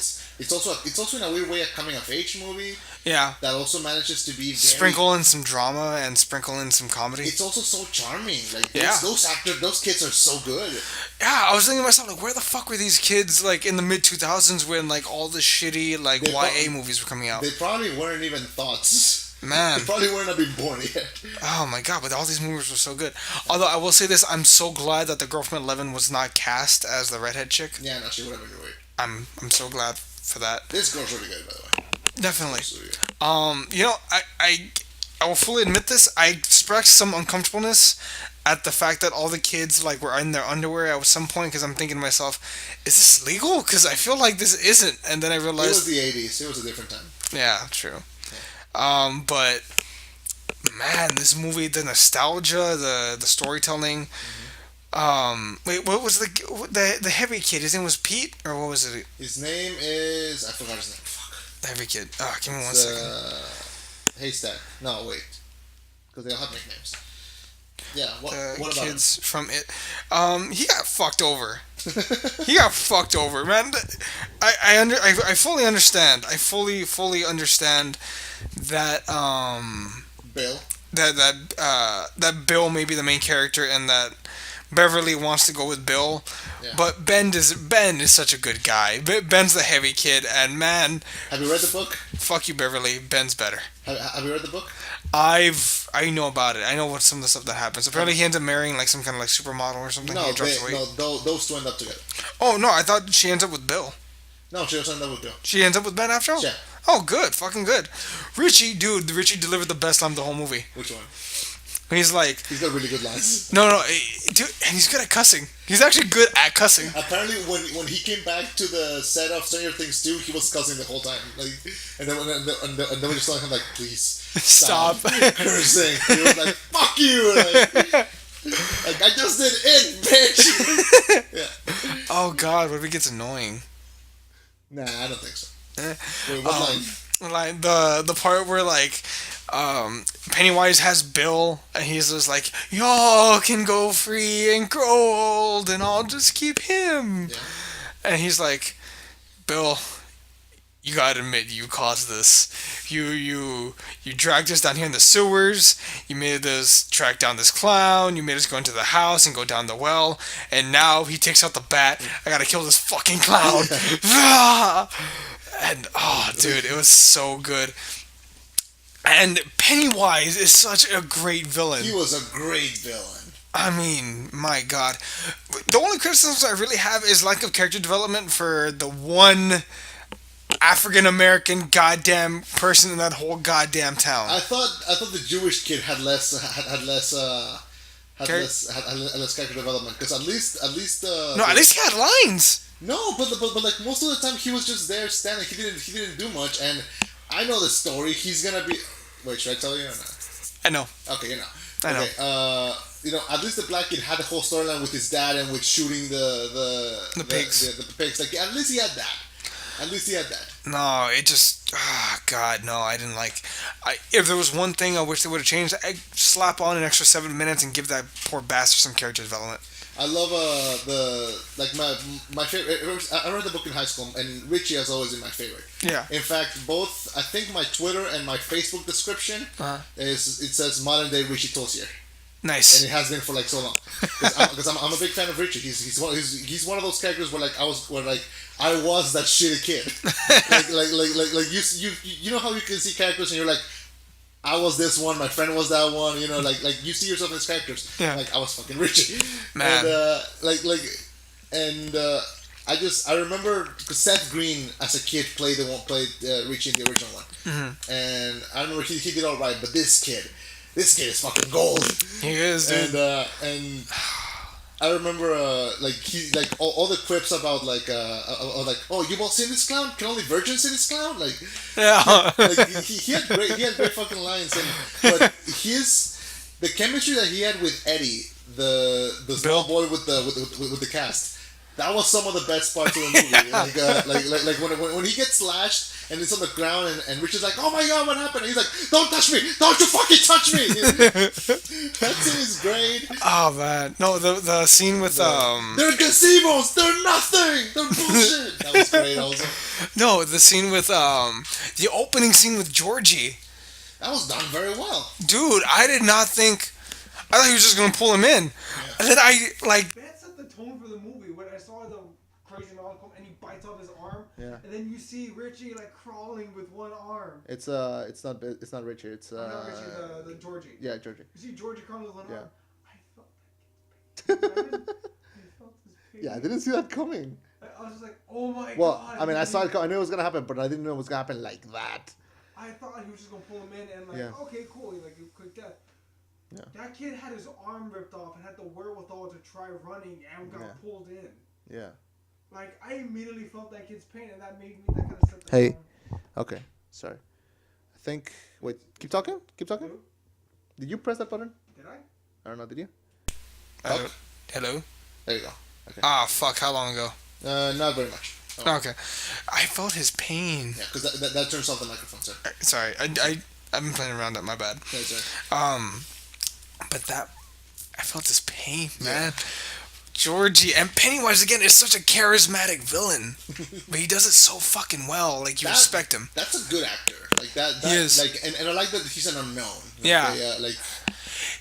it's also in a weird way a coming of age movie. Yeah. That also manages to be sprinkle in some drama and sprinkle in some comedy. It's also so charming. Like yeah. those kids are so good. Yeah, I was thinking to myself, like, where the fuck were these kids like in the mid 2000s when like all the shitty like YA movies were coming out? They probably weren't even thoughts. Man. They probably weren't even born yet. Oh my god, but all these movies were so good. Although I will say this, I'm so glad that the girl from 11 was not cast as the redhead chick. Yeah, no, she would have been weird. I'm so glad for that. This girl's really good, by the way. Definitely. You know, I will fully admit this. I expressed some uncomfortableness at the fact that all the kids like were in their underwear at some point because I'm thinking to myself, is this legal? Because I feel like this isn't. And then I realized it was the 80s. It was a different time. Yeah, true. But man, this movie, the nostalgia, the storytelling. Wait, what was the heavy kid? His name was Pete, or what was it? His name is I forgot his name. Fuck. The heavy kid. Oh, give me one second. Haystack. No, wait, because they all have nicknames. Yeah. What about kids him? From it? He got fucked over. He got fucked over, man. I fully understand. I fully understand that Bill. That Bill may be the main character and that Beverly wants to go with Bill, Yeah. but Ben is such a good guy. Ben's the heavy kid, and man, Have you read the book? fuck you, Beverly. Ben's better. Have you read the book? I know about it. I know what some of the stuff that happens. Apparently, he ends up marrying like some kind of like supermodel or something. No, He drops weight. those two end up together. Oh no, I thought she ends up with Bill. No, she doesn't end up with Bill. She ends up with Ben after all? Yeah. Oh, good. Fucking good. Richie delivered the best line of the whole movie. Which one? He's like, He's got really good lines. no, dude, and he's good at cussing. He's actually good at cussing. Apparently, when he came back to the set of Stranger Things 2, he was cussing the whole time. Like, and then we just telling him like, please Stop. cursing. He was like, fuck you. Like I just did it, bitch. Yeah. Oh God, what if it gets annoying? Nah, I don't think so. Eh. Wait, what line? Like the part where like Pennywise has Bill and he's just like, y'all can go free and grow old and I'll just keep him. Yeah. And he's like, Bill, you gotta admit you caused this. You dragged us down here in the sewers. You made us track down this clown. You made us go into the house and go down the well. And now he takes out the bat. I gotta kill this fucking clown. And oh, dude, it was so good. And Pennywise is such a great villain. He was a great villain. I mean, my God. The only criticisms I really have is lack of character development for the one African American goddamn person in that whole goddamn town. I thought the Jewish kid had less character development because at least at least he had lines. no, but like most of the time he was just there standing. He didn't do much, and I know the story. He's gonna be. Wait, should I tell you or not? I know. Okay, you know. I know. Okay, at least the black kid had the whole storyline with his dad and with shooting the pigs. The pigs. Like at least he had that. At least he had that. No, it just. God, no, I didn't like. If there was one thing I wish they would have changed, I'd slap on an extra 7 minutes and give that poor bastard some character development. I love my favorite. I read the book in high school, and Richie has always been my favorite. Yeah. In fact, both I think my Twitter and my Facebook description it says modern day Richie Tozier. Nice. And it has been for like so long. Because I'm a big fan of Richie. He's one of those characters where I was that shitty kid. like you know how you can see characters and you're like, I was this one, my friend was that one, like you see yourself in these characters. Yeah. Like I was fucking Richie. Man. And I remember because Seth Green as a kid played Richie in the original one. Mm-hmm. And I remember he did alright, but this kid is fucking gold. He is, dude. And I remember all the quips about oh, you won't see this clown? Can only virgins see this clown? Like Yeah. like he had great fucking lines, but the chemistry that he had with Eddie, the small boy with the cast. That was some of the best parts of the movie. Like when he gets slashed and it's on the ground and Richard's like, oh my God, what happened? And he's like, don't touch me! Don't you fucking touch me! That scene is great. Oh man, no, the scene with They're gazebos. They're nothing. They're bullshit. That was great also. No, the scene with the opening scene with Georgie. That was done very well. Dude, I did not think. I thought he was just gonna pull him in, and then That set the tone for the movie when I saw the crazy man come and he bites off his arm. Yeah. And then you see Richie like crawling with one arm. It's not Richard. It's Not Richie, the Georgie. yeah, Georgie. You see Georgie crawling with one Yeah. arm. I felt that. I felt his pain. Yeah, I didn't see that coming. I was just like, oh my Well, God. I mean, I saw it. I knew it was gonna happen, but I didn't know it was gonna happen like that. I thought he was just gonna pull him in and like, Yeah. okay, cool, like a quick death. Yeah. That kid had his arm ripped off and had the wherewithal to try running and got pulled in. Yeah. Like I immediately felt that kid's pain, and that made me that kind of set the Hey. tone. Okay. Sorry. I think. Wait. Keep talking. Keep talking. Who? Did you press that button? Did I? I don't know. Did you? hello. There you go. Okay. Ah, fuck. How long ago? Not very much. Oh. Okay, I felt his pain. Yeah, because that turns off the microphone, sir. Sorry, I've been playing around. My bad. Okay, sir. But I felt his pain, man. Georgie and Pennywise again is such a charismatic villain, but he does it so fucking well. Like you respect him. That's a good actor. Like that. He is. Like, and I like that he's an unknown. Like, Yeah. like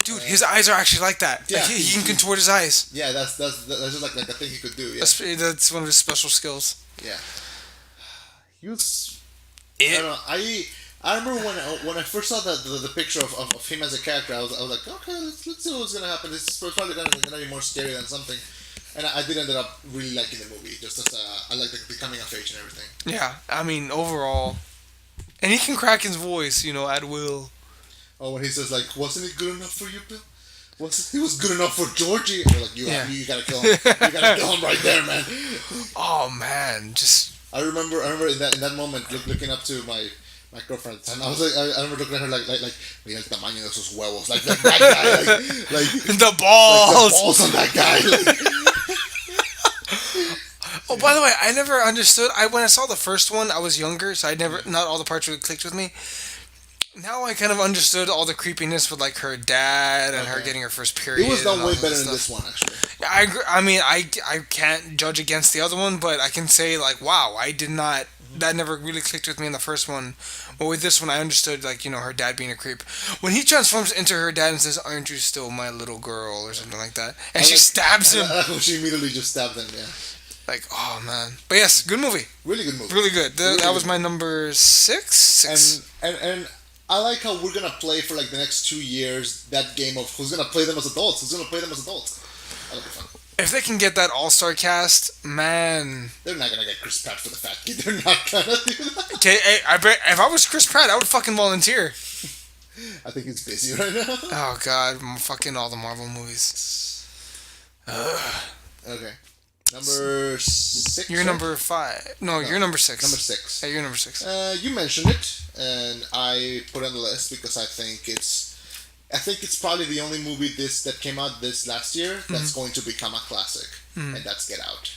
Dude, his eyes are actually like that. Yeah, Like, he can contort his eyes. Yeah, that's just like a thing he could do. Yeah, That's one of his special skills. yeah. He was. I It. don't know. I remember when I first saw the picture of him as a character, I was like, okay, let's see what's gonna happen. This is probably gonna be more scary than something. And I did end up really liking the movie, just as I like the coming of age and everything. Yeah, I mean, overall. And he can crack his voice, at will. Oh, when he says like, wasn't it good enough for you, Bill? He was good enough for Georgie. And we're like, you gotta kill him. You gotta kill him right there, man. Oh man, just I remember in that moment looking up to my girlfriend, and I was like, I remember looking at her like mira el tamaño de esos huevos, like that guy, like the balls. like the balls on that guy. Like. Oh, by the way, I never understood. When I saw the first one, I was younger, so not all the parts really clicked with me. Now I kind of understood all the creepiness with like her dad and her getting her first period. It was done and all way that better stuff. than this one, actually. I agree. I mean, I can't judge against the other one, but I can say like, wow, I did not. That never really clicked with me in the first one. But with this one, I understood like her dad being a creep. When he transforms into her dad and says, "Aren't you still my little girl?" or something like that, and she stabs him. I like how she immediately just stabbed him. Yeah. Like, oh man. But yes, good movie. Really good movie. Really good. Really That was good. my number six. And I like how we're gonna play for like the next 2 years that game of who's gonna play them as adults. Who's gonna play them as adults? That'll be fun. If they can get that all-star cast, man. They're not gonna get Chris Pratt for the fat kid. They're not gonna do that. Okay, I bet if I was Chris Pratt, I would fucking volunteer. I think he's busy right now. Oh god, fucking all the Marvel movies. Okay. Number 6. You're right? number 5. No, you're number 6. Number 6. Yeah, you're number 6. You mentioned it, and I put it on the list because I think it's probably the only movie that came out this last year that's going to become a classic, and that's Get Out.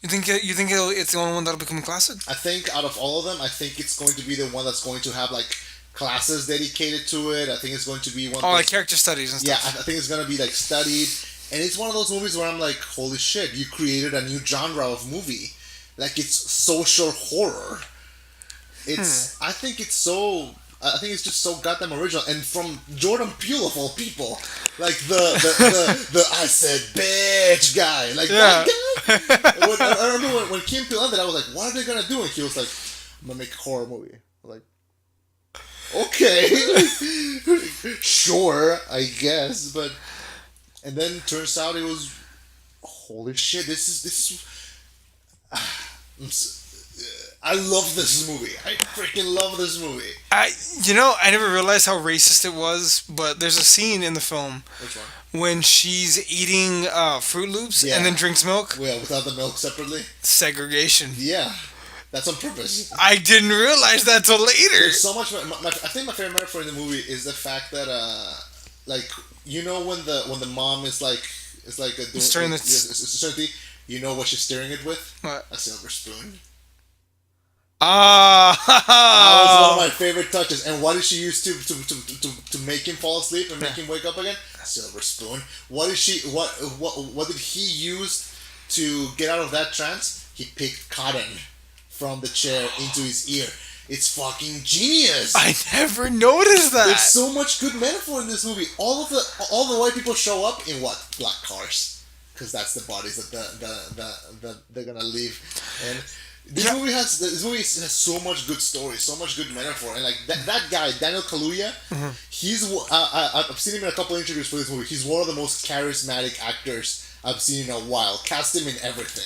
You think it's the only one that'll become a classic? I think out of all of them, I think it's going to be the one that's going to have like classes dedicated to it. I think it's going to be one. Oh, like character studies and stuff. Yeah, I think it's going to be like studied, and it's one of those movies where I'm like, holy shit, you created a new genre of movie. Like it's social horror. I think it's just so goddamn original, and from Jordan Peele of all people, like the I said bitch guy, like that guy. I remember when Kim Peele ended, I was like, what are they gonna do? And he was like, I'm gonna make a horror movie. I'm like, okay, sure, I guess, but and then turns out it was holy shit. This is. I love this movie. I freaking love this movie. I never realized how racist it was, but there's a scene in the film Which one? when she's eating Fruit Loops Yeah. and then drinks milk. Well, without the milk separately. Segregation. Yeah, that's on purpose. I didn't realize that till later. There's so much. I think my favorite metaphor in the movie is the fact that, like, when the mom is like Stirring the- stirring tea, you know what she's stirring it with? What? A silver spoon. Ah. That was one of my favorite touches. And what did she use to make him fall asleep and make him wake up again? A silver spoon. What did he use to get out of that trance? He picked cotton from the chair into his ear. It's fucking genius. I never noticed that. There's so much good metaphor in this movie. All the white people show up in what? Black cars, because that's the bodies that they're gonna leave. And this movie has so much good story, so much good metaphor, and like that guy Daniel Kaluuya, I've seen him in a couple interviews for this movie. He's one of the most charismatic actors I've seen in a while. Cast him in everything.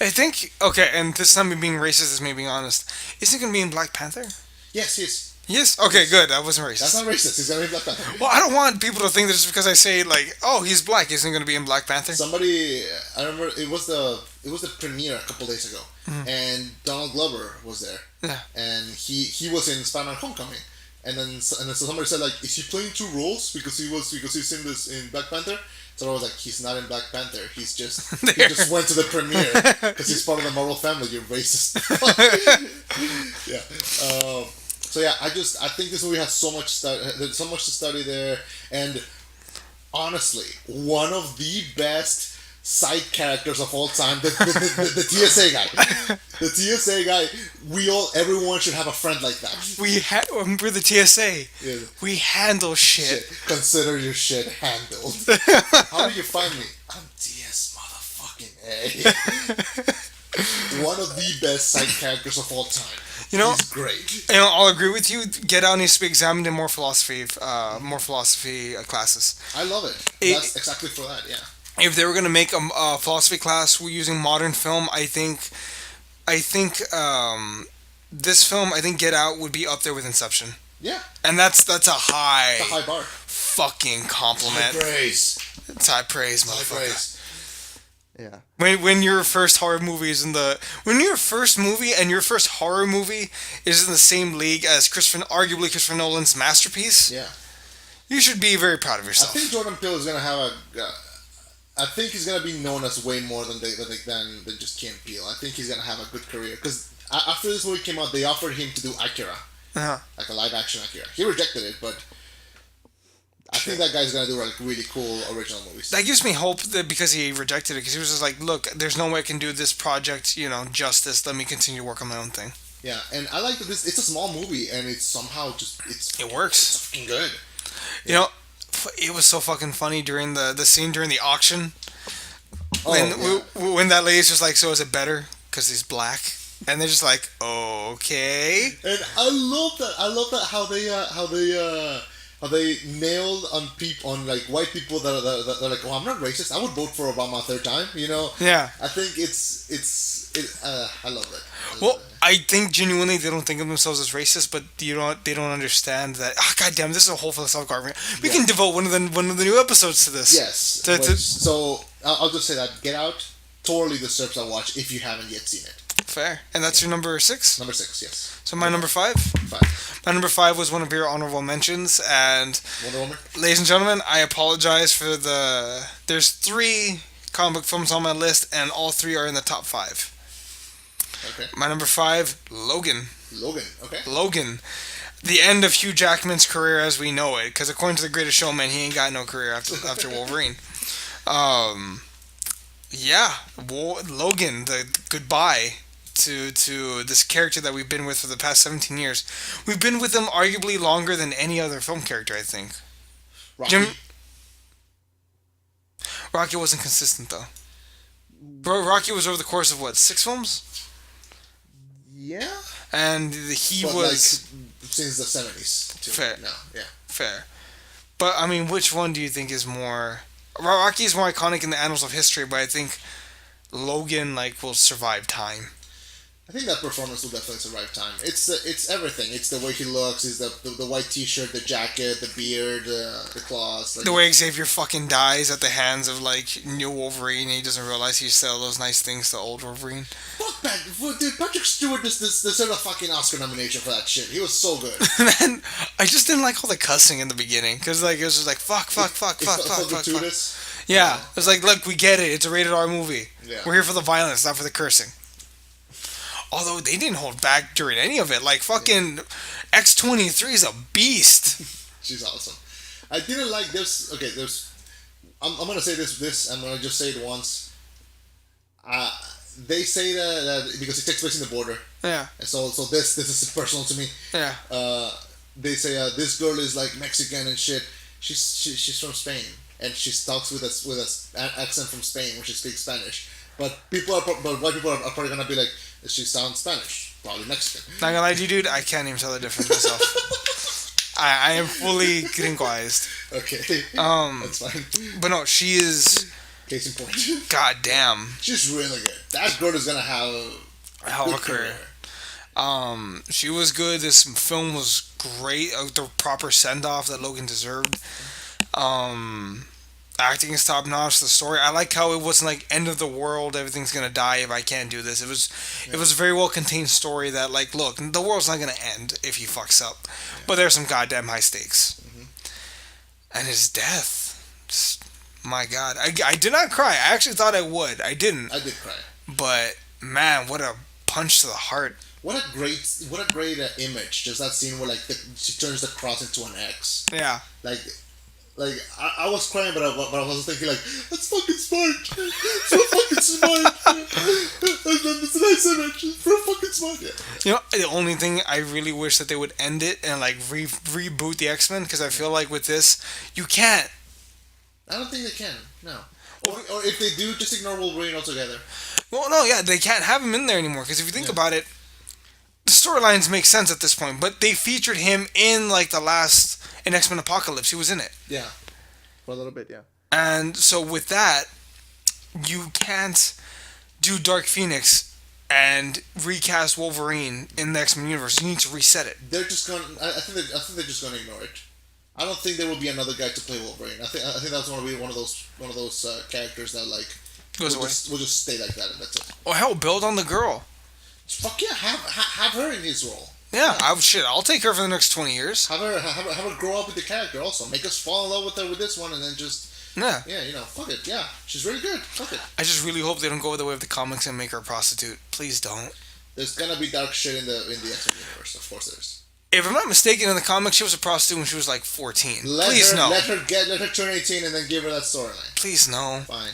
I think, okay, and this is not me being racist, this is me being honest. Is he going to be in Black Panther? Yes, yes. Yes? Okay, good. I wasn't racist. That's not racist. He's gonna be Black Panther. Well, I don't want people to think that just because I say, like, oh, he's black, isn't going to be in Black Panther? Somebody, I remember it was the premiere a couple days ago, and Donald Glover was there, Yeah. and he was in Spider-Man: Homecoming, and then so somebody said like, is he playing two roles because he's in this in Black Panther? So I was like, he's not in Black Panther. He just went to the premiere because he's part of the Marvel family. You're racist. Yeah. So yeah, I think this movie has there's so much to study there, and honestly, one of the best side characters of all time. The TSA guy. The TSA guy. Everyone should have a friend like that. We're the TSA. Yeah. We handle shit. Consider your shit handled. How do you find me? I'm DS motherfucking A. One of the best side characters of all time. You know, he's great. I'll agree with you. Get Out needs to be examined in more philosophy classes. I love it. That's exactly for that. Yeah. If they were gonna make a philosophy class using modern film, I think this film, I think Get Out would be up there with Inception. Yeah. And that's a high bar. Fucking compliment. High praise. It's high praise, motherfucker. High praise. Yeah. When your first horror movie is when your first movie and your first horror movie is in the same league as arguably Christopher Nolan's masterpiece, yeah, you should be very proud of yourself. I think Jordan Peele is gonna have I think he's gonna be known as way more than just Key and Peele. I think he's gonna have a good career because after this movie came out, they offered him to do Akira, like a live action Akira. He rejected it, but I think that guy's gonna do like really cool original movies. That gives me hope that because he rejected it, because he was just like, look, there's no way I can do this project, justice. Let me continue to work on my own thing. Yeah, and I like that it's a small movie and it's somehow it works. It's fucking good. Yeah. It was so fucking funny during the scene during the auction. When that lady's just like, so is it better because he's black? And they're just like, okay. And I love that how they nailed on like white people that are like, oh, I'm not racist. I would vote for Obama a third time. Yeah. I think I love it. I think genuinely they don't think of themselves as racist, but they don't understand that. Oh, goddamn, this is a whole philosophical argument. We can devote one of the new episodes to this. Yes. So I'll just say that Get Out totally deserves a watch if you haven't yet seen it. Fair. And that's your number 6? Number 6, yes. So my number 5? 5. My number 5 was one of your honorable mentions, and Wonder Woman. Ladies and gentlemen, I apologize for there's 3 comic book films on my list, and all 3 are in the top 5. Okay. My number 5, Logan. Okay. Logan. The end of Hugh Jackman's career as we know it, because according to The Greatest Showman, he ain't got no career after Wolverine. Logan, the goodbye to this character that we've been with for the past 17 years. We've been with him arguably longer than any other film character, I think. Rocky. Rocky wasn't consistent, though. Rocky was over the course of, 6 films? Yeah. And he was... Like, since the 70s. Too. Fair. No, yeah. Fair. But, I mean, which one do you think is more... Rocky is more iconic in the annals of history, but I think Logan, will survive time. I think that performance will definitely survive time. It's everything. It's the way he looks. It's the white T-shirt, the jacket, the beard, the claws. The way Xavier fucking dies at the hands of new Wolverine, and he doesn't realize he said all those nice things to old Wolverine. Fuck that, dude! Patrick Stewart deserved a fucking Oscar nomination for that shit. He was so good. Man, I just didn't like all the cussing in the beginning because it was just fuck. Yeah, it was look, we get it. It's a rated R movie. Yeah. We're here for the violence, not for the cursing. Although they didn't hold back during any of it. Fucking X-23 is a beast. She's awesome. I didn't like this. Okay, I'm gonna say this. I'm gonna just say it once. They say that because it takes place in the border. Yeah. And so this is personal to me. Yeah. They say this girl is Mexican and shit. She's from Spain and she talks with an accent from Spain when she speaks Spanish. But white people are probably gonna be like, she sounds Spanish, probably Mexican. Not gonna lie to you, dude, I can't even tell the difference myself. I am fully gringoized. Okay. That's fine. But no, she is. Case in point. God damn. She's really good. That girl is gonna have a hell of a career. She was good. This film was great. The proper send off that Logan deserved. Acting is top notch. The story, I like how it wasn't end of the world. Everything's gonna die if I can't do this. It was a very well contained story that look, the world's not gonna end if he fucks up, but there's some goddamn high stakes. Mm-hmm. And his death, just, my God, I did not cry. I actually thought I would. I didn't. I did cry. But man, what a punch to the heart. What a great image. Just that scene where she turns the cross into an X. Yeah. Like I was crying, but I was thinking like that's fucking smart. So fucking smart. It's a nice image. It's so fucking smart. Yeah. You know, the only thing I really wish that they would end it and like reboot the X-Men, because I feel like with this you can't. I don't think they can. No. Or if they do, just ignore Wolverine altogether. Well, no, yeah, they can't have him in there anymore, because if you think about it, the storylines make sense at this point. But they featured him in like the last in X-Men Apocalypse. He was in it. Yeah. For a little bit, yeah. And so with that, you can't do Dark Phoenix and recast Wolverine in the X-Men universe. You need to reset it. They're just going. I think they're just going to ignore it. I don't think there will be another guy to play Wolverine. I think that's going to be one of those characters that like Goes away. We'll just stay like that and that's it. Or hell, build on the girl. Fuck yeah, have her in his role. Yeah, I'll take her for the next 20 years. Have her grow up with the character also. Make us fall in love with her with this one and then just Yeah. Yeah, fuck it. Yeah, she's really good. Fuck it. I just really hope they don't go the way of the comics and make her a prostitute. Please don't. There's gonna be dark shit in the X-Men universe. Of course there is. If I'm not mistaken, in the comics, she was a prostitute when she was like 14. Please no. Let her turn 18 and then give her that storyline. Please no. Fine.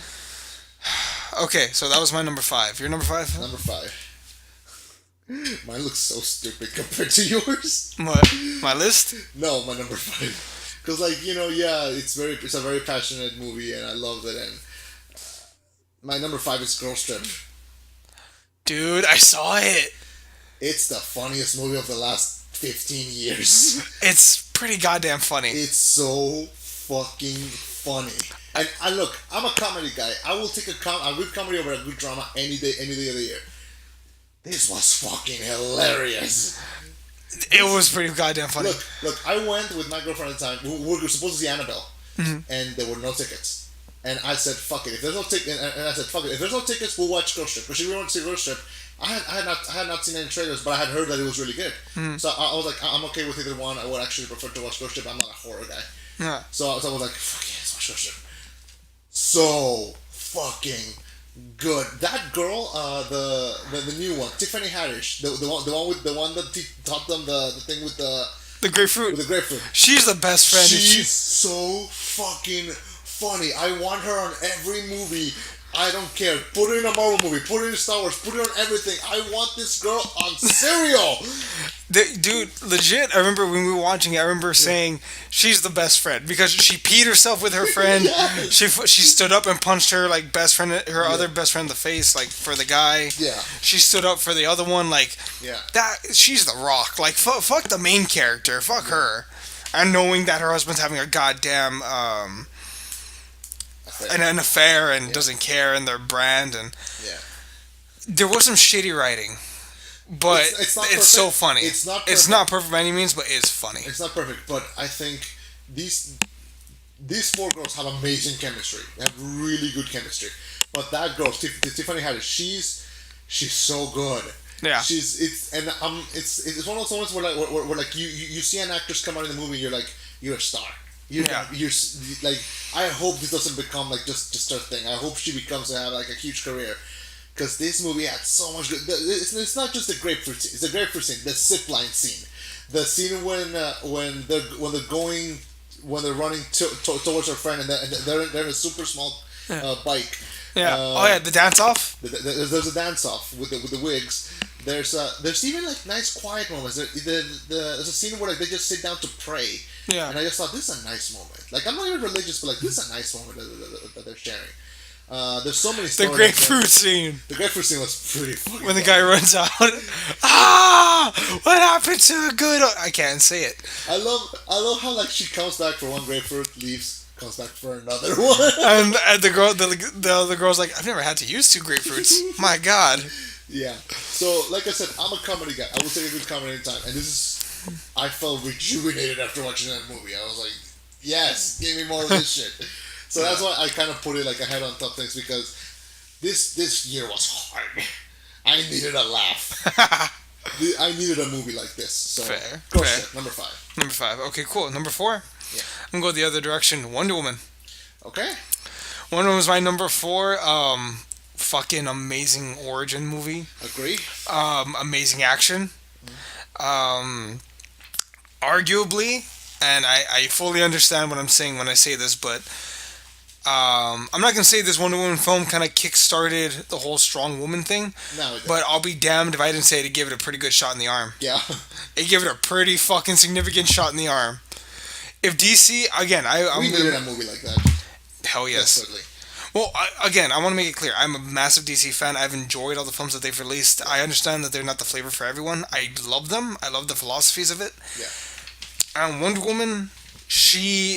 Okay, so that was my number 5. Your number 5? Number 5. Mine looks so stupid compared to yours. What? My list? No, my number 5. Because yeah, it's a very passionate movie and I loved it. And my number 5 is Girls Trip. Dude, I saw it. It's the funniest movie of the last 15 years. It's pretty goddamn funny. It's so fucking funny. And I'm a comedy guy. I will take a good comedy over a good drama any day of the year. This was fucking hilarious. It was pretty goddamn funny. Look, I went with my girlfriend at the time. We were supposed to see Annabelle, and there were no tickets. And I said, "Fuck it." If there's no ticket, and I said, "Fuck it." If there's no tickets, we'll watch Girls Trip. Because she really wanted to see Girls Trip. I had not seen any trailers, but I had heard that it was really good. So I was like, I'm okay with either one. I would actually prefer to watch Girls Trip. I'm not a horror guy. Yeah. So I was like, fuck yeah, let's watch Girls Trip. So fucking good. That girl, the new one, Tiffany Haddish, the one that taught them the thing with the grapefruit. With the grapefruit. She's the best friend. She's so fucking funny. I want her on every movie. I don't care. Put her in a Marvel movie. Put her in Star Wars. Put her on everything. I want this girl on Serial. Dude, legit, I remember when we were watching it, I remember saying she's the best friend because she peed herself with her friend. Yes. She stood up and punched her like best friend, her other best friend in the face, like for the guy. Yeah. She stood up for the other one, like that. She's the Rock. Like fuck the main character. Fuck her. And knowing that her husband's having a goddamn an affair and doesn't care and their brand and there was some shitty writing. But it's so funny. It's not perfect. It's not perfect by any means, but it's funny. It's not perfect, but I think these 4 girls have amazing chemistry. They have really good chemistry. But that girl, Tiffany Haddish, she's so good. Yeah. It's one of those moments where like you see an actress come out in the movie, and you're like, you're a star. You're like, I hope this doesn't become like just her thing. I hope she becomes to have like a huge career. Because this movie had so much good. It's not just the grapefruit scene. It's the grapefruit scene, the zip line scene, the scene when they're running towards her friend and they're in a super small bike. Yeah. The dance off. There's a dance off with the wigs. There's even like nice quiet moments. There's a scene where like they just sit down to pray. Yeah. And I just thought this is a nice moment. Like I'm not even religious, but like this is a nice moment that they're sharing. There's so many stories. The grapefruit scene. The grapefruit scene was pretty funny. When the guy runs out. What happened to a good... I can't say it. I love how like she comes back for one grapefruit, leaves, comes back for another one. And the other girl's like, I've never had to use 2 grapefruits. My God. Yeah. So, like I said, I'm a comedy guy. I will take a good comedy anytime. And I felt rejuvenated after watching that movie. I was like, yes, give me more of this shit. So that's why I kind of put it like ahead on top things because this year was hard. I needed a laugh. I needed a movie like this. So fair. Number 5. Number 5. Okay, cool. Number 4. Yeah. I'm gonna go the other direction. Wonder Woman. Okay. Wonder Woman was my number 4. Fucking amazing origin movie. Agree. Amazing action. Arguably and I fully understand what I'm saying when I say this, but I'm not gonna say this Wonder Woman film kind of kick-started the whole strong woman thing, No, it but I'll be damned if I didn't say to give it a pretty good shot in the arm. yeah. It gave it a pretty fucking significant shot in the arm. If DC, again, I'm We gonna, needed a movie like that. hell yes. Desperately. Well, again, I want to make it clear. I'm a massive DC fan. I've enjoyed all the films that they've released. I understand that they're not the flavor for everyone. I love them. I love the philosophies of it. Yeah. Wonder Woman,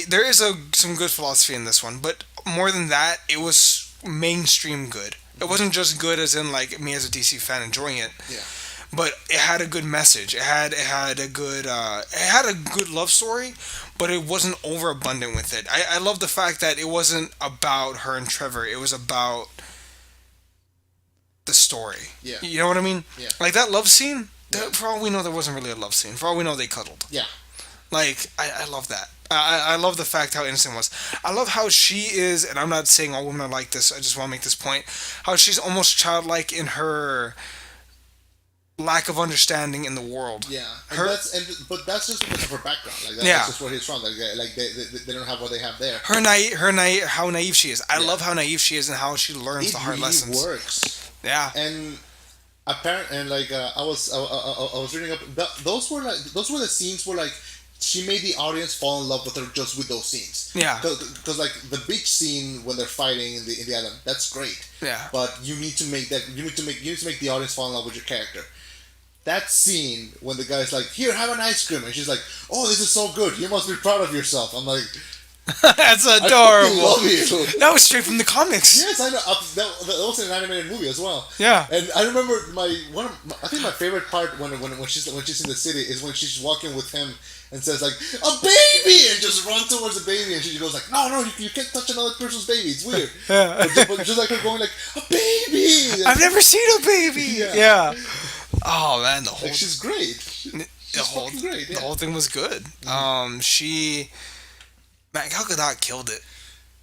there is some good philosophy in this one, but more than that, it was mainstream good. It wasn't just good as in like me as a DC fan enjoying it. Yeah. But it had a good message. It had a good love story, but it wasn't overabundant with it. I love the fact that it wasn't about her and Trevor. It was about the story. Yeah. You know what I mean? Yeah. Like that love scene. Yeah. For all we know, there wasn't really a love scene. For all we know, they cuddled. Yeah. Like I love that. I love the fact how innocent it was. I love how she is, and I'm not saying all women are like this. I just want to make this point. How she's almost childlike in her lack of understanding in the world. Yeah, Her- but that's just because of her background. Like Yeah. that's just where he's from. Like they don't have what they have there. How naive she is. I Yeah. love how naive she is and how she learns It the hard really lessons. works. Yeah. And like I was reading up. Those were the scenes where like she made the audience fall in love with her just with those scenes. Yeah. Because like the beach scene when they're fighting in the island, that's great. Yeah. But you need to make the audience fall in love with your character. That scene when the guy's like, "Here, have an ice cream," and she's like, "Oh, this is so good. You must be proud of yourself." I'm like, That's "I fucking adorable. love you." That was straight from the comics. Yes, I know. That was an animated movie as well. Yeah. And I remember I think my favorite part when she's in the city is when she's walking with him and says like, "A baby," and just run towards the baby, and she goes like, "No, you can't touch another person's baby. It's weird." Yeah. But just like her going like, "A baby." I've never seen a baby. Yeah. Yeah. Oh man, the whole Like she's great. She's fucking great. the Yeah. whole thing was good. Gal Gadot killed it.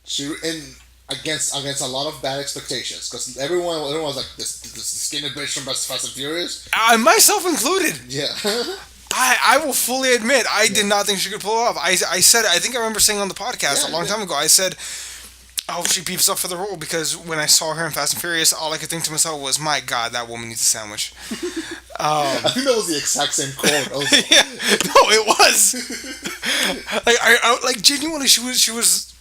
She and against a lot of bad expectations because everyone was like this skinny bitch from Fast and Furious. I myself included. Yeah. I will fully admit I did not think she could pull it off. I said I think I remember saying on the podcast Yeah, a long yeah. time ago. I said, I hope she beeps up for the role because when I saw her in Fast and Furious, all I could think to myself was, "My God, that woman needs a sandwich." I think that was the exact same quote. Also. Yeah, no, it was. Like I like genuinely, she was.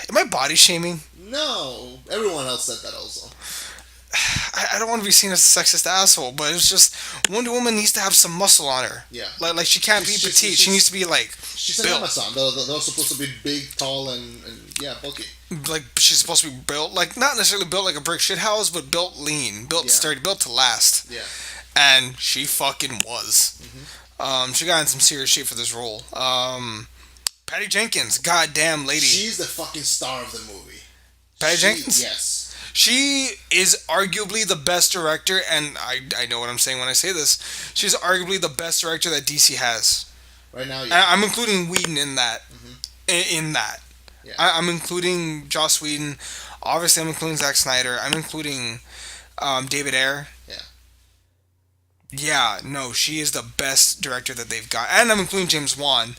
Am I body shaming? No, everyone else said that also. I don't want to be seen as a sexist asshole, but it's just Wonder Woman needs to have some muscle on her. Yeah. Like she can't be She's- petite. She needs to be like She's an built. Amazon. They're supposed to be big, tall, and yeah, bulky. Like she's supposed to be built like not necessarily built like a brick shit house, but built lean, built Yeah. sturdy, built to last. Yeah. And she fucking was. She got in some serious shape for this role. Patty Jenkins, goddamn lady. She's the fucking star of the movie. Patty Jenkins? Yes. She is arguably the best director, and I know what I'm saying when I say this. She's arguably the best director that DC has. Right now, yeah. I'm including Whedon in that. In that. Yeah. I'm including Joss Whedon. Obviously, I'm including Zack Snyder. I'm including David Ayer. Yeah. Yeah, no, she is the best director that they've got. And I'm including James Wan.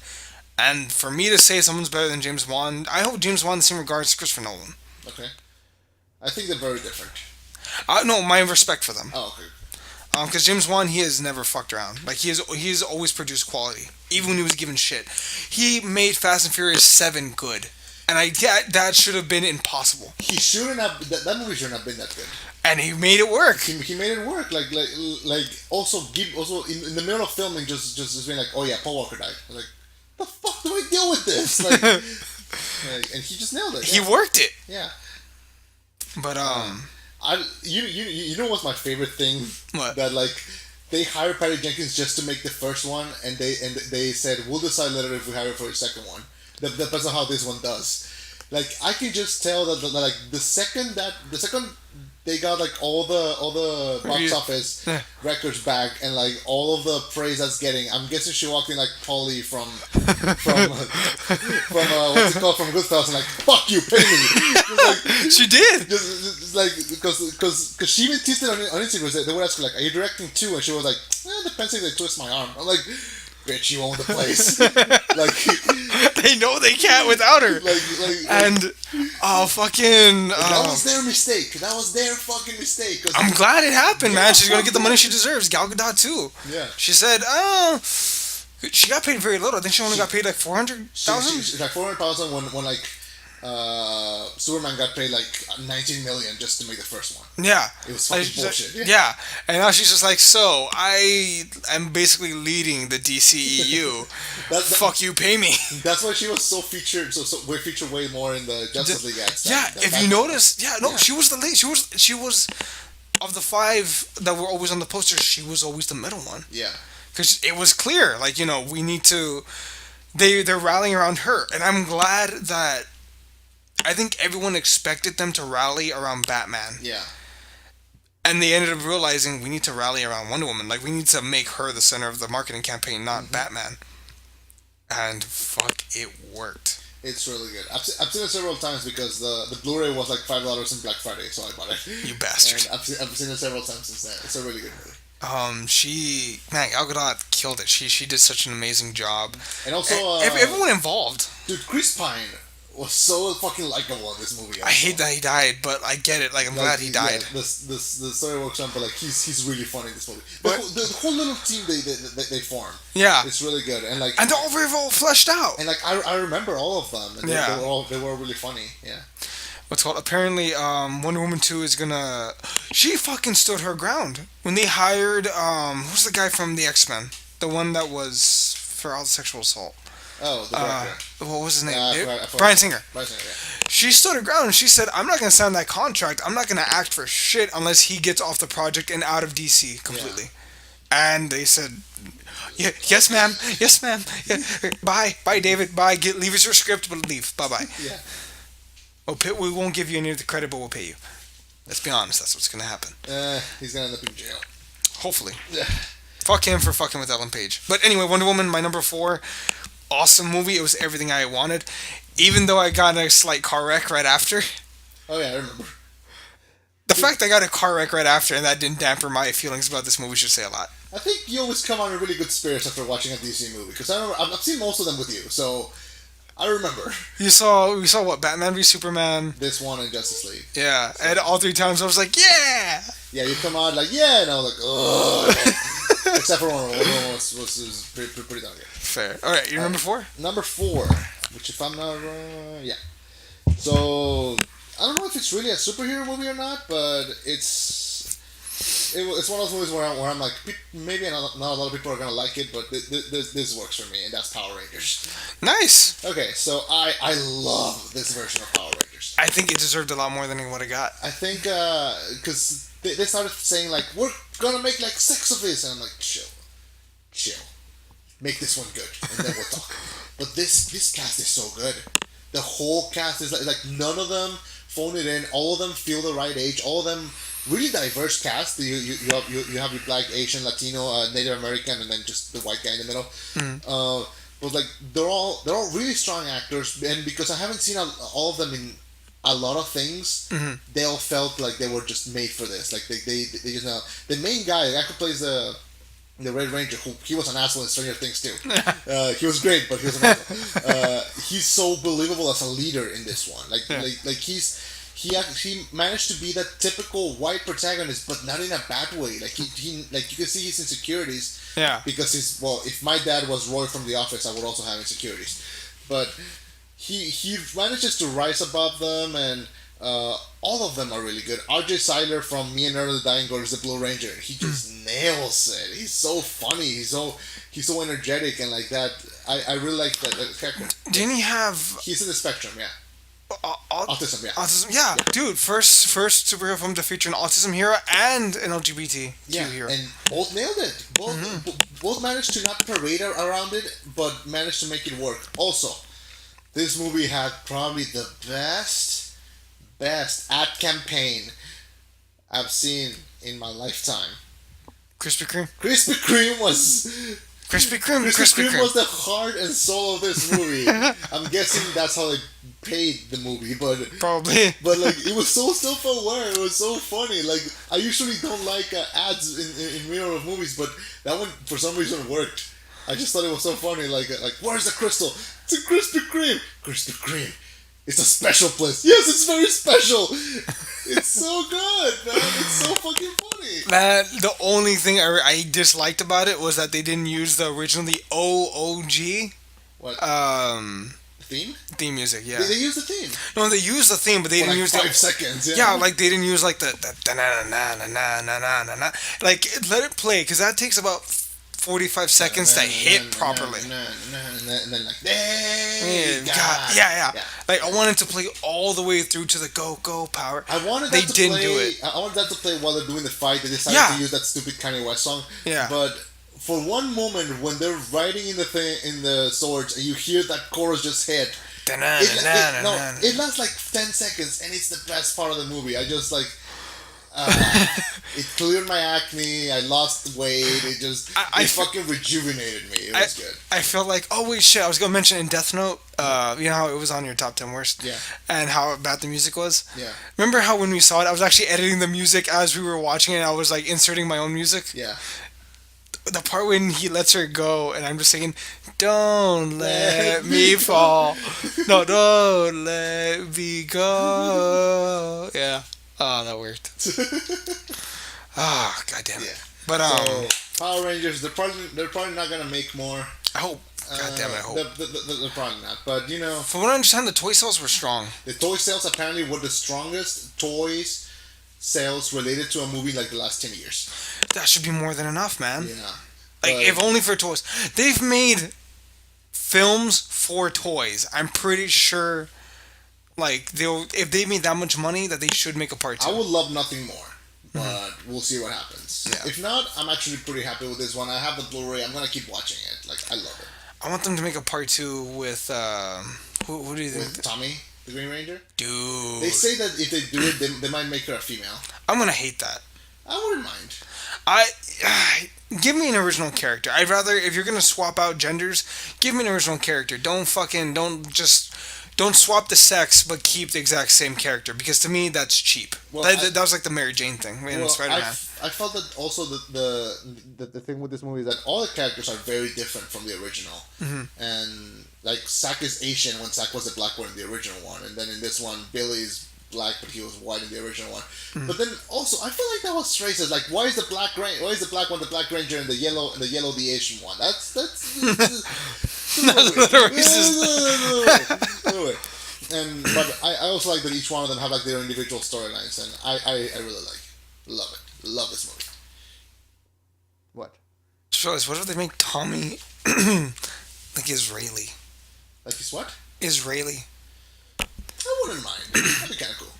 And for me to say someone's better than James Wan, I hope James Wan in the same regards to Christopher Nolan. Okay. I think they're very different. No, my respect for them. Oh, okay. Because James Wan, he has never fucked around. Like he's always produced quality, even when he was given shit. He made Fast and Furious 7 good, and that should have been impossible. He shouldn't have. That movie shouldn't have been that good. And he made it work. He made it work. Like also in the middle of filming, just being like, "Oh yeah, Paul Walker died." I was like, the fuck do I deal with this? Like, and he just nailed it. He Yeah. worked it. Yeah. But You know what's my favorite thing? What? That like they hired Patty Jenkins just to make the first one, and they said we'll decide later if we hire her for a second one. That depends on how this one does. Like I can just tell that like the second they got like all the box Yeah. office records back and like all of the praise that's getting. I'm guessing she walked in like Polly from what's it called, from Goodfellas, and like, "Fuck you, pay me." Like, she did. just like because she even teased it on Instagram. They would ask her like, "Are you directing too?" And she was like, "Depends if they twist my arm." I'm like, "Bitch, you own the place." Like, They know they can't without her. And fucking. that was their mistake. That was their fucking mistake. I'm glad it happened, man. She's gonna get the money she deserves. Gal Gadot too. Yeah. She said, she got paid very little. I think she only got paid like 400,000. Like 400,000 when like Superman got paid like 19 million just to make the first one. Yeah. It was fucking bullshit. Yeah. And now she's just like, so I am basically leading the DCEU. Fuck you, pay me. That's why she was so featured. So we featured way more in the Justice League ads. If you notice, she was the lead. She was of the 5 that were always on the posters. She was always the middle one. Yeah. Because it was clear, like, we need to. They're rallying around her, and I'm glad that. I think everyone expected them to rally around Batman. Yeah. And they ended up realizing we need to rally around Wonder Woman. Like, we need to make her the center of the marketing campaign, not Batman. And fuck, it worked. It's really good. I've seen it several times because the Blu-ray was like $5 in Black Friday, so I bought it. You bastard. And I've seen it several times since then. It's a really good movie. Gal Gadot killed it. She did such an amazing job. And also, everyone involved. Dude, Chris Pine was so fucking likable in this movie. I hate that he died, but I get it. Like, I'm glad he died. Yeah, the story works on, but like he's really funny in this movie. The whole little team they form. Yeah, it's really good, and like, and they're all very well fleshed out. And like I remember all of them, and they were really funny. Yeah. What's called apparently Wonder Woman 2 is gonna. She fucking stood her ground when they hired who's the guy from the X-Men, the one that was for all the sexual assault. Oh, the director. What was his name? I Bryan Singer. Bryan Singer, yeah. She stood her ground and she said, I'm not going to sign that contract. I'm not going to act for shit unless he gets off the project and out of DC completely. Yeah. And they said, yes, ma'am. Yes, ma'am. Yeah. Bye. Bye, David. Bye. Leave us your script, but leave. Bye-bye. Yeah. We won't give you any of the credit, but we'll pay you. Let's be honest. That's what's going to happen. He's going to end up in jail. Hopefully. Yeah. Fuck him for fucking with Ellen Page. But anyway, Wonder Woman, my number 4. Awesome movie. It was everything I wanted. Even though I got in a slight car wreck right after. Oh, yeah, I remember. The fact I got a car wreck right after and that didn't damper my feelings about this movie should say a lot. I think you always come on in really good spirits after watching a DC movie. Because I've seen most of them with you, so I remember. We saw what? Batman v Superman. This one and Justice League. Yeah, and all 3 times I was like, yeah! Yeah, you come on like, yeah, and I was like, ugh. Except for one was pretty darn good. Fair. Alright, your number 4? Number 4, which if I'm not wrong, yeah. So, I don't know if it's really a superhero movie or not, but it's one of those movies where I'm like, maybe not a lot of people are gonna like it, but this works for me, and that's Power Rangers. Nice! Okay, so I love this version of Power Rangers. I think it deserved a lot more than it would have got. I think, because they started saying, like, we're gonna make, like, 6 of this, and I'm like, chill. Make this one good, and then we'll talk. But this cast is so good. The whole cast is like none of them phone it in. All of them feel the right age. All of them really diverse cast. You have your Black, Asian, Latino, Native American, and then just the white guy in the middle. But like they're all really strong actors, and because I haven't seen all of them in a lot of things, they all felt like they were just made for this. Like they just know the main guy, the guy who plays the Red Ranger, he was an asshole in Stranger Things too. He was great, but he was an asshole. He's so believable as a leader in this one. Like he managed to be that typical white protagonist, but not in a bad way. Like he like you can see his insecurities. Yeah. Because if my dad was Roy from The Office, I would also have insecurities. But he manages to rise above them, and all of them are really good. R.J. Cyler from Me and Earl the Dying Girl is the Blue Ranger. He just nails it. He's so funny. He's so energetic and like that. I really like that character. Didn't he have? He's in the spectrum, yeah. Autism, yeah. Autism, yeah. Dude, first superhero film to feature an autism hero and an LGBTQ hero. And both nailed it. Both managed to not parade around it, but managed to make it work. Also, this movie had probably the best ad campaign I've seen in my lifetime. Krispy Kreme. Krispy Kreme was the heart and soul of this movie. I'm guessing that's how they paid the movie, but probably. But like, it was so self-aware. It was so funny. Like, I usually don't like ads in middle of movies, but that one for some reason worked. I just thought it was so funny. Like where's the crystal? It's a Krispy Kreme. Krispy Kreme. It's a special place. Yes, it's very special. It's so good, man. It's so fucking funny. Man, the only thing I disliked about it was that they didn't use the originally OOG What theme? theme music. Yeah. They use the theme. No, they used the theme, but they For didn't like use 5 seconds. Yeah. Yeah, like they didn't use like the na na na na na na na na. Like let it play because that takes about 45 seconds to hit properly. And then like, Yeah. Like I wanted to play all the way through to the go power. I wanted They that to didn't play, do it. I wanted that to play while they're doing the fight. They decided Yeah. to use that stupid Kanye West song. Yeah. But for one moment, when they're riding in the swords, and you hear that chorus just hit, it lasts like 10 seconds, and it's the best part of the movie. I just like. It cleared my acne. I lost weight. It fucking rejuvenated me. It was good. I felt like, oh wait, shit! I was gonna mention in Death Note, you know how it was on your top 10 worst, Yeah. and how bad the music was. Yeah. Remember how when we saw it, I was actually editing the music as we were watching it. And I was like inserting my own music. Yeah. The part when he lets her go, and I'm just singing, "Don't let me fall, no, don't let me go." Yeah. Oh, that worked. Oh, goddamn it. Yeah. But So, Power Rangers, they're probably not gonna make more. I hope. Goddamn it, I hope. They're probably not. But you know, From what I understand, the toy sales were strong. the toy sales apparently were the strongest toys sales related to a movie like the last 10 years. That should be more than enough, man. Yeah. Like, But- if only for toys. They've made films for toys. I'm pretty sure, like, if they made that much money, that they should make a part 2. I would love nothing more, but we'll see what happens. Yeah. If not, I'm actually pretty happy with this one. I have the Blu-ray. I'm gonna keep watching it. Like, I love it. I want them to make a part 2 with, who do you think? With Tommy, the Green Ranger. Dude. They say that if they do it, they might make her a female. I'm gonna hate that. I wouldn't mind. Give me an original character. I'd rather, if you're gonna swap out genders, give me an original character. Don't swap the sex, but keep the exact same character. Because to me, that's cheap. Well, that was like the Mary Jane thing in Spider-Man. I felt that also the thing with this movie is that all the characters are very different from the original. Mm-hmm. And like Zack is Asian when Zack was the black one in the original one, and then in this one Billy's black but he was white in the original one. Mm-hmm. But then also I feel like that was racist. Like why is the black one the Black Ranger and the yellow the Asian one? That's That's not racist. Anyway. But I also like that each one of them have like their individual storylines, and I really love it. Love this movie. What? Just realized, what if they make Tommy like Israeli? Like he's what? Israeli. I wouldn't mind. That'd be kind of cool.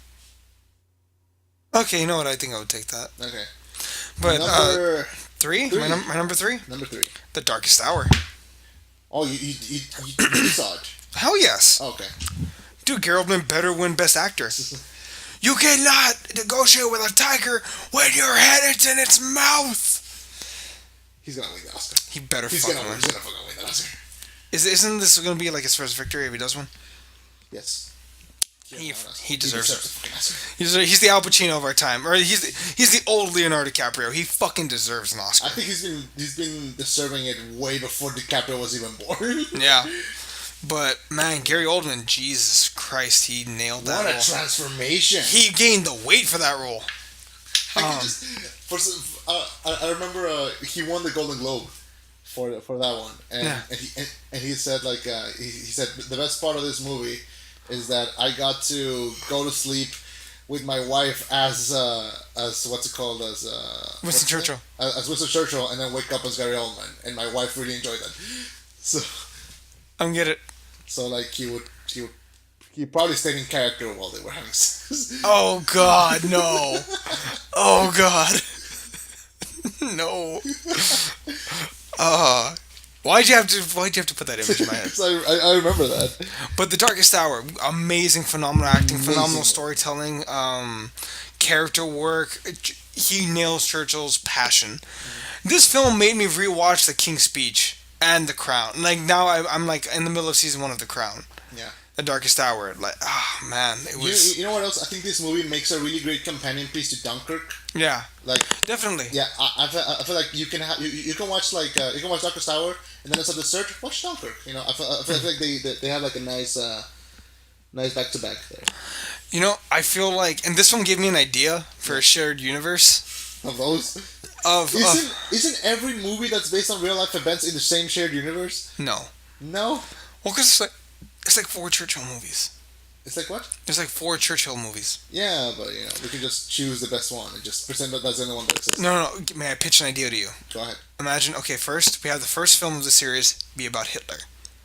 Okay, you know what? I think I would take that. Okay. But Number 3? three. My number 3? Number 3. The Darkest Hour. Oh, you saw it. Hell yes. Okay. Dude, Gary Oldman better win Best Actor. You cannot negotiate with a tiger when your head is in its mouth. He's gonna win the Oscar. He better He's fucking gonna win. fucking win the Oscar. Isn't this going to be like his first victory if he does one? Yes. He deserves it. the fucking Oscar. He's the Al Pacino of our time, or he's the old Leonardo DiCaprio. He fucking deserves an Oscar. I think he's been deserving it way before DiCaprio was even born. Yeah, but man, Gary Oldman, Jesus Christ, he nailed that What a role. transformation! He gained the weight for that role. I remember he won the Golden Globe for that one, and Yeah. and he said like he said the best part of this movie is that I got to go to sleep with my wife as what's it called as Winston Churchill. As Winston Churchill, and then wake up as Gary Oldman, and my wife really enjoyed that. So I'm get it. so like he probably stayed in character while they were having sex. Oh God, no. Oh God. No. Why'd you have to put that image in my head? So I remember that. But The Darkest Hour, amazing, phenomenal acting, Amazing. phenomenal storytelling, character work. He nails Churchill's passion. This film made me rewatch The King's Speech and The Crown. Like now, I'm like in the middle of season 1 of The Crown. Yeah. The Darkest Hour. Like, man, it was. You know what else? I think this movie makes a really great companion piece to Dunkirk. Yeah, Like, definitely. yeah, I feel like you can watch you can watch Darkest Hour and then instead of The Search, watch Dunkirk. You know, I feel like they have like a nice back to back there. You know, I feel like, and this one gave me an idea for a shared universe Of those, of isn't every movie that's based on real life events in the same shared universe? no. No, Well, because it's like 4 Churchill movies. it's like what? There's like 4 Churchill movies. Yeah, but you know, we can just choose the best one and just pretend that that's the only one that exists. No, no, no. May I pitch an idea to you? Go ahead. Imagine, okay, first, we have the first film of the series be about Hitler.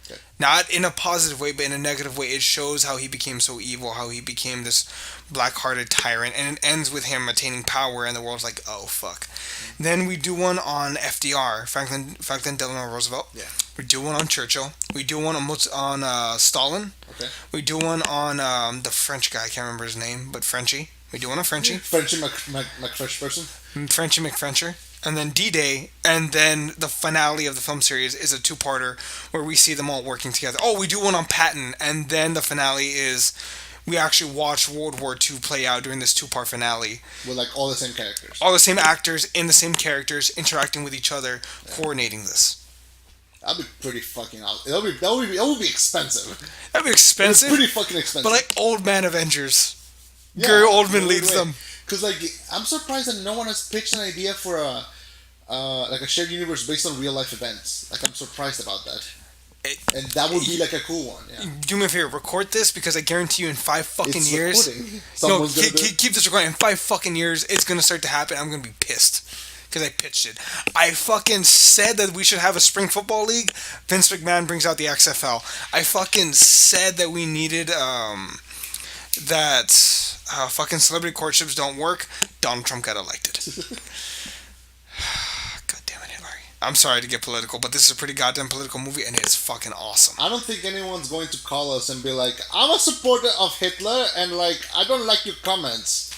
Okay. Not in a positive way, but in a negative way. It shows how he became so evil, how he became this black-hearted tyrant, and it ends with him attaining power, and the world's like, oh, fuck. Then we do one on FDR, Franklin Delano Roosevelt. Yeah. We do one on Churchill. We do one on Stalin. Okay. We do one on the French guy, I can't remember his name, but Frenchie. We do one on Frenchie. Frenchy McFresh person. Frenchie McFrencher. And then D-Day, and then the finale of the film series is a 2-parter where we see them all working together. Oh, we do one on Patton, and then the finale is we actually watch World War II play out during this 2-part finale. With like all the same characters. All the same actors in the same characters interacting with each other, coordinating this. That'd be pretty fucking out. That would be expensive. That'd be It's expensive, pretty fucking expensive. but like Old Man Avengers. Yeah, Gary Oldman leads them. Because like I'm surprised that no one has pitched an idea for a shared universe based on real life events. Like I'm surprised about that. And that would be like a cool one. Yeah. Do me a favor, record this because I guarantee you in 5 fucking It's years. recording. No, Someone's gonna do it. keep this recording. In 5 fucking years, it's gonna start to happen. I'm gonna be pissed because I pitched it. I fucking said that we should have a spring football league. Vince McMahon brings out the XFL. I fucking said that we needed that fucking celebrity courtships don't work. Donald Trump got elected. God damn it, Hillary. I'm sorry to get political, but this is a pretty goddamn political movie, and it's fucking awesome. I don't think anyone's going to call us and be like, I'm a supporter of Hitler and like I don't like your comments.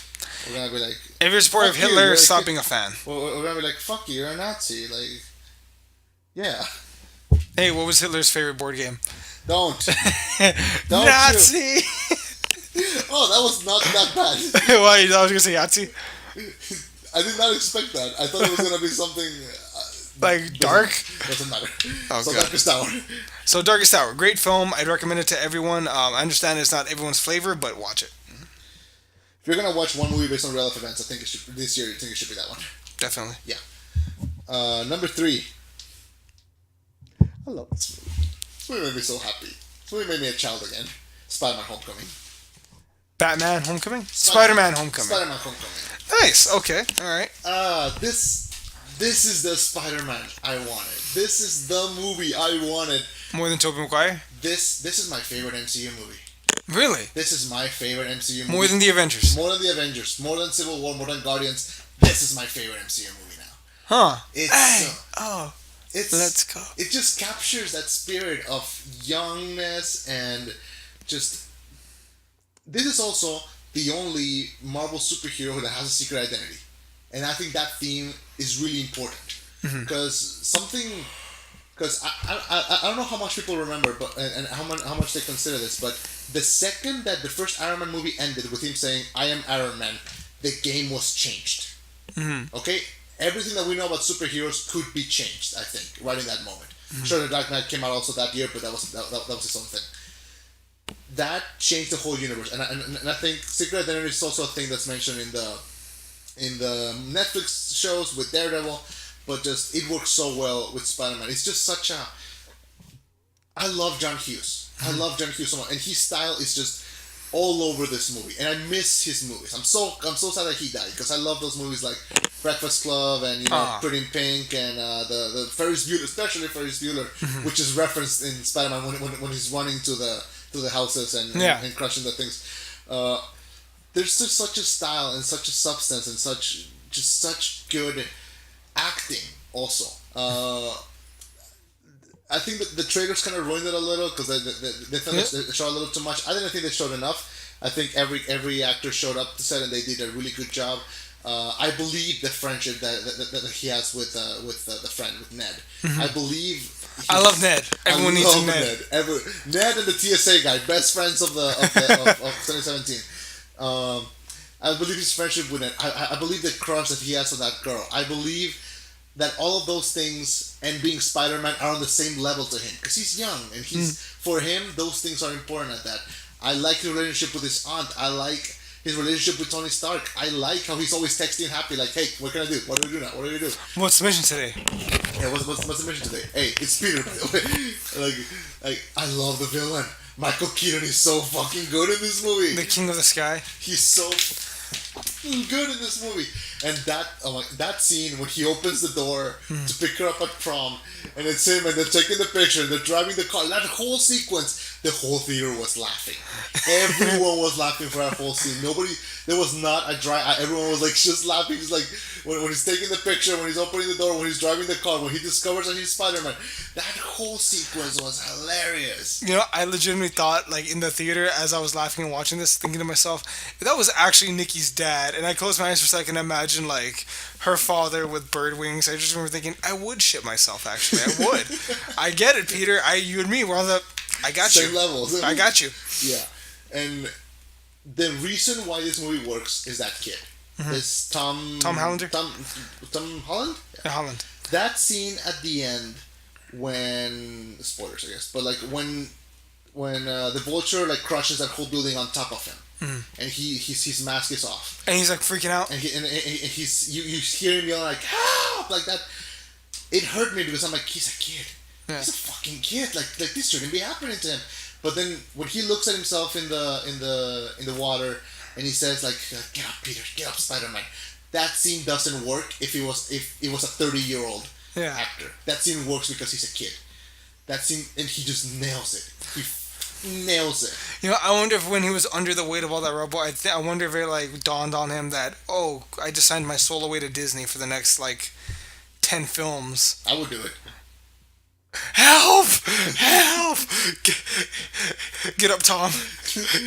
We're gonna be like, If you're a supporter of Fuck you, Hitler, you're a stop kid. being a fan. we're gonna be like, fuck you, you're a Nazi. Like, yeah, Hey, what was Hitler's favorite board game? don't. Don't Nazi! Oh, that was not that bad. Why? I was gonna say Yahtzee. I did not expect that. I thought it was gonna be something Like dark. Doesn't matter. Oh, So God. Darkest Hour. So Darkest Hour, great film. I'd recommend it to everyone. I understand it's not everyone's flavor, but watch it. If you're gonna watch one movie based on real life events, I think it should this year. I think it should be that one. Definitely. Number 3. I love this movie. This movie made me so happy. This movie made me a child again. Spider-Man: Homecoming. Batman: Homecoming. Spider-Man: Homecoming. Spider-Man: Homecoming. Nice. Okay. All right. This is the Spider-Man I wanted. This is the movie I wanted. More than Tobey Maguire. This is my favorite MCU movie. Really? This is my favorite MCU movie. More than the Avengers. More than the Avengers. More than Civil War. More than Guardians. This is my favorite MCU movie now. Huh? It's Hey. Oh. it's Let's go. It just captures that spirit of youngness and just. This is also the only Marvel superhero that has a secret identity, and I think that theme is really important because I don't know how much people remember, but and how much they consider this, but the second that the first Iron Man movie ended with him saying "I am Iron Man," the game was changed. Okay, everything that we know about superheroes could be changed. I think right in that moment. Sure, The Dark Knight came out also that year, but that was its own thing. That changed the whole universe, and I think secret identity is also a thing that's mentioned in the Netflix shows with Daredevil, but just it works so well with Spider-Man. It's just such a. I love John Hughes. I love John Hughes so much, and his style is just all over this movie, and I miss his movies. I'm so sad that he died because I love those movies like Breakfast Club and Pretty in Pink and the Ferris Bueller, especially Ferris Bueller, which is referenced in Spider-Man when he's running to the houses and crushing the things. There's just such a style and such a substance and such good acting also. I think that the trailers kind of ruined it a little because they thought they showed a little too much. I didn't think they showed enough. I think every actor showed up to set and they did a really good job. I believe the friendship that he has with the friend, with Ned. I believe. I love Ned. Everyone needs a Ned. Ned and the TSA guy, best friends of 2017. I believe his friendship with Ned. I believe the crush that he has on that girl. I believe that all of those things and being Spider-Man are on the same level to him because he's young and he's for him those things are important at that. I like his relationship with his aunt. I like his relationship with Tony Stark. I like how he's always texting happy like, hey, what can I do? What do we do now? What do we do? What's the mission today? Yeah, what's the mission today? Hey, it's Peter, by the way. like, I love the villain. Michael Keaton is so fucking good in this movie. The King of the Sky. He's so fucking good in this movie. And that scene when he opens the door to pick her up at prom, and it's him, and they're taking the picture, and they're driving the car. That whole sequence, the whole theater was laughing. Everyone was laughing for that whole scene. There was not a dry eye. Everyone was like just laughing. Just like when he's taking the picture, when he's opening the door, when he's driving the car, when he discovers that he's Spider-Man. That whole sequence was hilarious. You know, I legitimately thought, like, in the theater, as I was laughing and watching this, thinking to myself, if that was actually Nikki's dad, and I closed my eyes for a second and imagine, like, her father with bird wings, I just remember thinking, I would shit myself, actually. I would. I get it, Peter. You and me, we're on the... I got Same you. levels. I got you. Yeah. And the reason why this movie works is that kid. It's Tom Hollander? Tom Holland? Yeah, Holland. That scene at the end when spoilers I guess, but like when the Vulture like crushes that whole building on top of him, and his mask is off, And he's like freaking out. and he's you hear him yelling like help like that. It hurt me because I'm like, he's a kid. Yeah. He's a fucking kid. Like this shouldn't be happening to him. But then when he looks at himself in the water and he says like, get up, Peter, get up, Spider-Man. That scene doesn't work if it was a 30-year-old actor. That scene works because he's a kid. That scene, and he just nails it. He nails it. You know, I wonder if when he was under the weight of all that rubble, I wonder if it like dawned on him that, oh, I just signed my soul away to Disney for the next like 10 films. I would do it. Help! Help! Get up, Tom.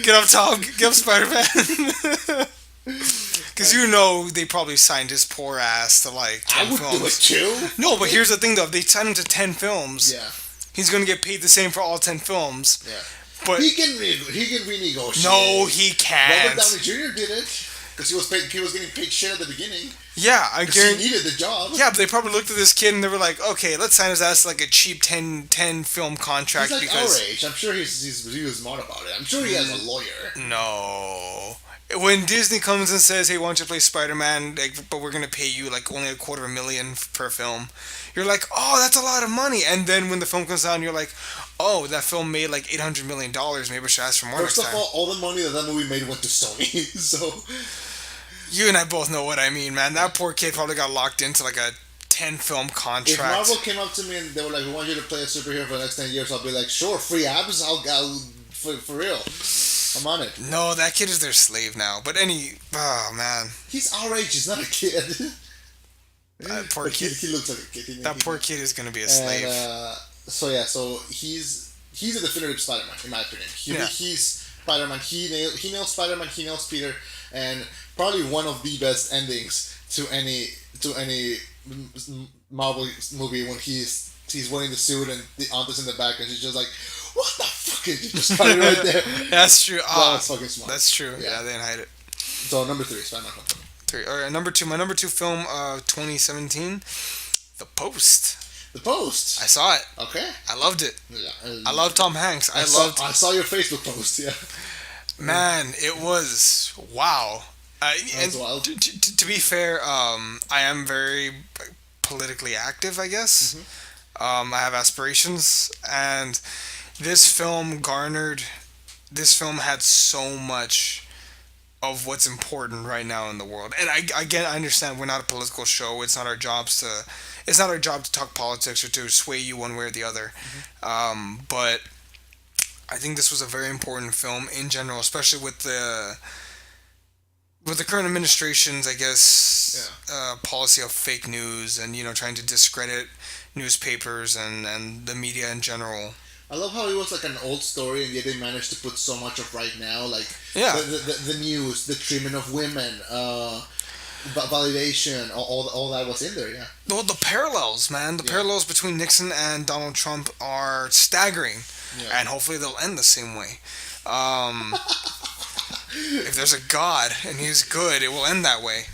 Get up, Tom. Get up, Spider-Man. Because you know they probably signed his poor ass to like 10 I would films. do it too. No, but here's the thing though. If they signed him to 10 films, Yeah. he's going to get paid the same for all 10 films. Yeah. But He can renegotiate. no, he can't. Robert Downey Jr. did it because he was getting paid shit at the beginning. Yeah, I Because he guarantee. needed the job. Yeah, but they probably looked at this kid and they were like, okay, let's sign his ass like a cheap 10 film contract He's like because our age. I'm sure he was smart about it. I'm sure he has a lawyer. no. When Disney comes and says, hey, why don't you play Spider-Man, like, but we're going to pay you like only $250,000 per film, you're like, oh, that's a lot of money. And then when the film comes out, you're like, oh, that film made like $800 million. Maybe I should ask for more First next of time. all the money that movie made went to Sony. So You and I both know what I mean, man. That poor kid probably got locked into like a 10 film contract. if Marvel came up to me and they were like, "We want you to play a superhero for the next 10 years," I'll be like, "Sure, free abs. I'll for real. I'm on it." No, that kid is their slave now. But oh man, He's our age. He's not a kid. that poor But kid. he looks like a kid. That poor kid is gonna be a slave. And, so he's a definitive Spider-Man in my opinion. He's Spider-Man. He nails Spider-Man. He nails Peter, and probably one of the best endings to any Marvel movie when he's wearing the suit and the aunt is in the back and she's just like, "What the fuck?" And she just got it right there. That's true. That was fucking smart. That's true. Yeah. Yeah, they didn't hide it. So number 3, Spider-Man Homecoming. 3. All right, number 2. My number 2 film, 2017, The Post. The Post. I saw it. Okay. I loved it. Yeah. I love Tom Hanks. I saw your Facebook post. Yeah. Man, it was wow. was wild. To be fair, I am very politically active, I guess. I have aspirations, and this film had so much of what's important right now in the world. And I understand we're not a political show. It's not our job to talk politics or to sway you one way or the other. But I think this was a very important film in general, especially with the current administration's, I guess, policy of fake news and, trying to discredit newspapers and the media in general. I love how it was like an old story and yet they managed to put so much of right now, like the news, the treatment of women, validation, all that was in there, yeah. Well, the parallels, man. The parallels between Nixon and Donald Trump are staggering. Yeah. And hopefully they'll end the same way. If there's a God and he's good, it will end that way.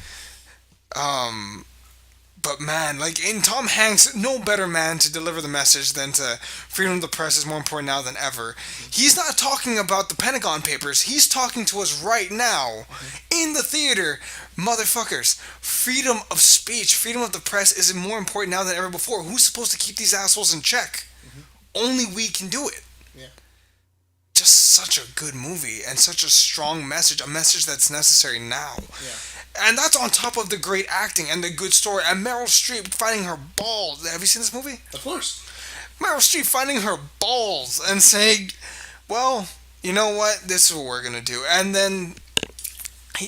But man, like in Tom Hanks, no better man to deliver the message than to freedom of the press is more important now than ever. He's not talking about the Pentagon Papers. He's talking to us right now in the theater. Motherfuckers, freedom of speech, freedom of the press is more important now than ever before. Who's supposed to keep these assholes in check? Only we can do it. Yeah. Just such a good movie and such a strong message, a message that's necessary now. Yeah. And that's on top of the great acting and the good story. And Meryl Streep finding her balls. Have you seen this movie? Of course. Meryl Streep finding her balls and saying, well, you know what? This is what we're going to do. And then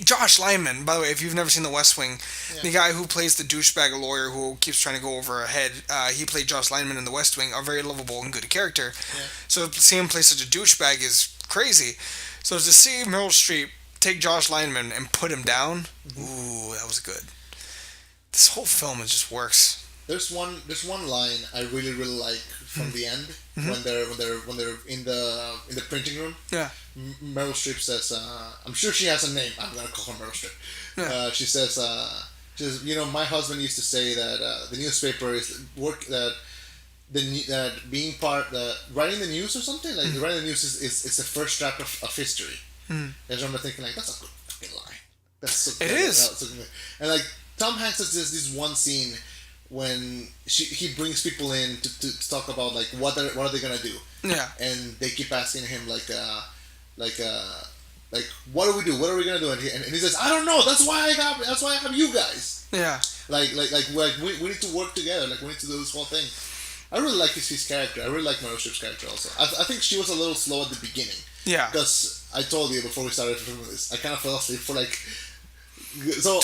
Josh Lyman, by the way, if you've never seen The West Wing, the guy who plays the douchebag lawyer who keeps trying to go over her head, he played Josh Lyman in The West Wing, a very lovable and good character. Yeah. So to see him play such a douchebag is crazy. So to see Meryl Streep take Josh Lyman and put him down, ooh, that was good. This whole film, it just works. There's one line I really like from the end when they're in the printing room. Yeah. Meryl Streep says, I'm sure she has a name. I'm gonna call her Meryl Streep. Yeah. She says, my husband used to say that the newspaper is work that being writing the news or something like writing the news is the first draft of history. I just remember thinking like that's a good fucking line. That's so it good. is. And like Tom Hanks has this one scene when he brings people in to talk about like what are they gonna do. Yeah. And they keep asking him like what do we do? What are we gonna do? And he says, I don't know. That's why I have you guys. Yeah. Like we need to work together. Like we need to do this whole thing. I really like his character. I really like Meryl Streep's character also. I think she was a little slow at the beginning. Yeah. Because I told you before we started filming this, I kind of fell asleep for like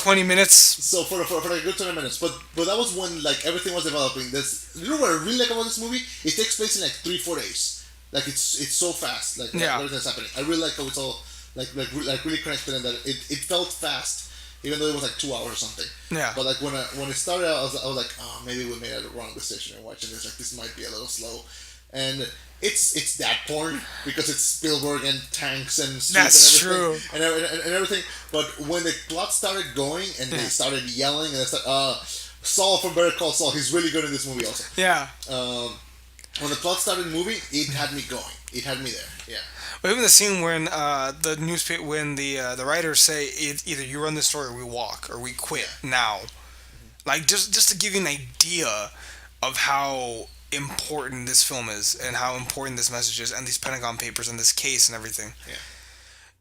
20 minutes. So for like a good 20 minutes, but that was when like everything was developing. You know what I really like about this movie? It takes place in like 3-4 days. Like it's so fast. Like everything's happening. I really like how it's all like really connected and that it felt fast, even though it was like 2 hours or something. Yeah. But like when it started out, I was like, oh, maybe we made a wrong decision in watching this. Like this might be a little slow, and it's that porn because it's Spielberg and tanks and that's and true and everything. But when the plot started going and they started yelling and they started, Saul from Better Call Saul, he's really good in this movie also. Yeah. When the plot started moving, it had me going. It had me there. Yeah. But even the scene when the newspaper, when the writers say either you run the story or we walk or we quit now, like just to give you an idea of how important this film is and how important this message is and these Pentagon Papers and this case and everything. Yeah.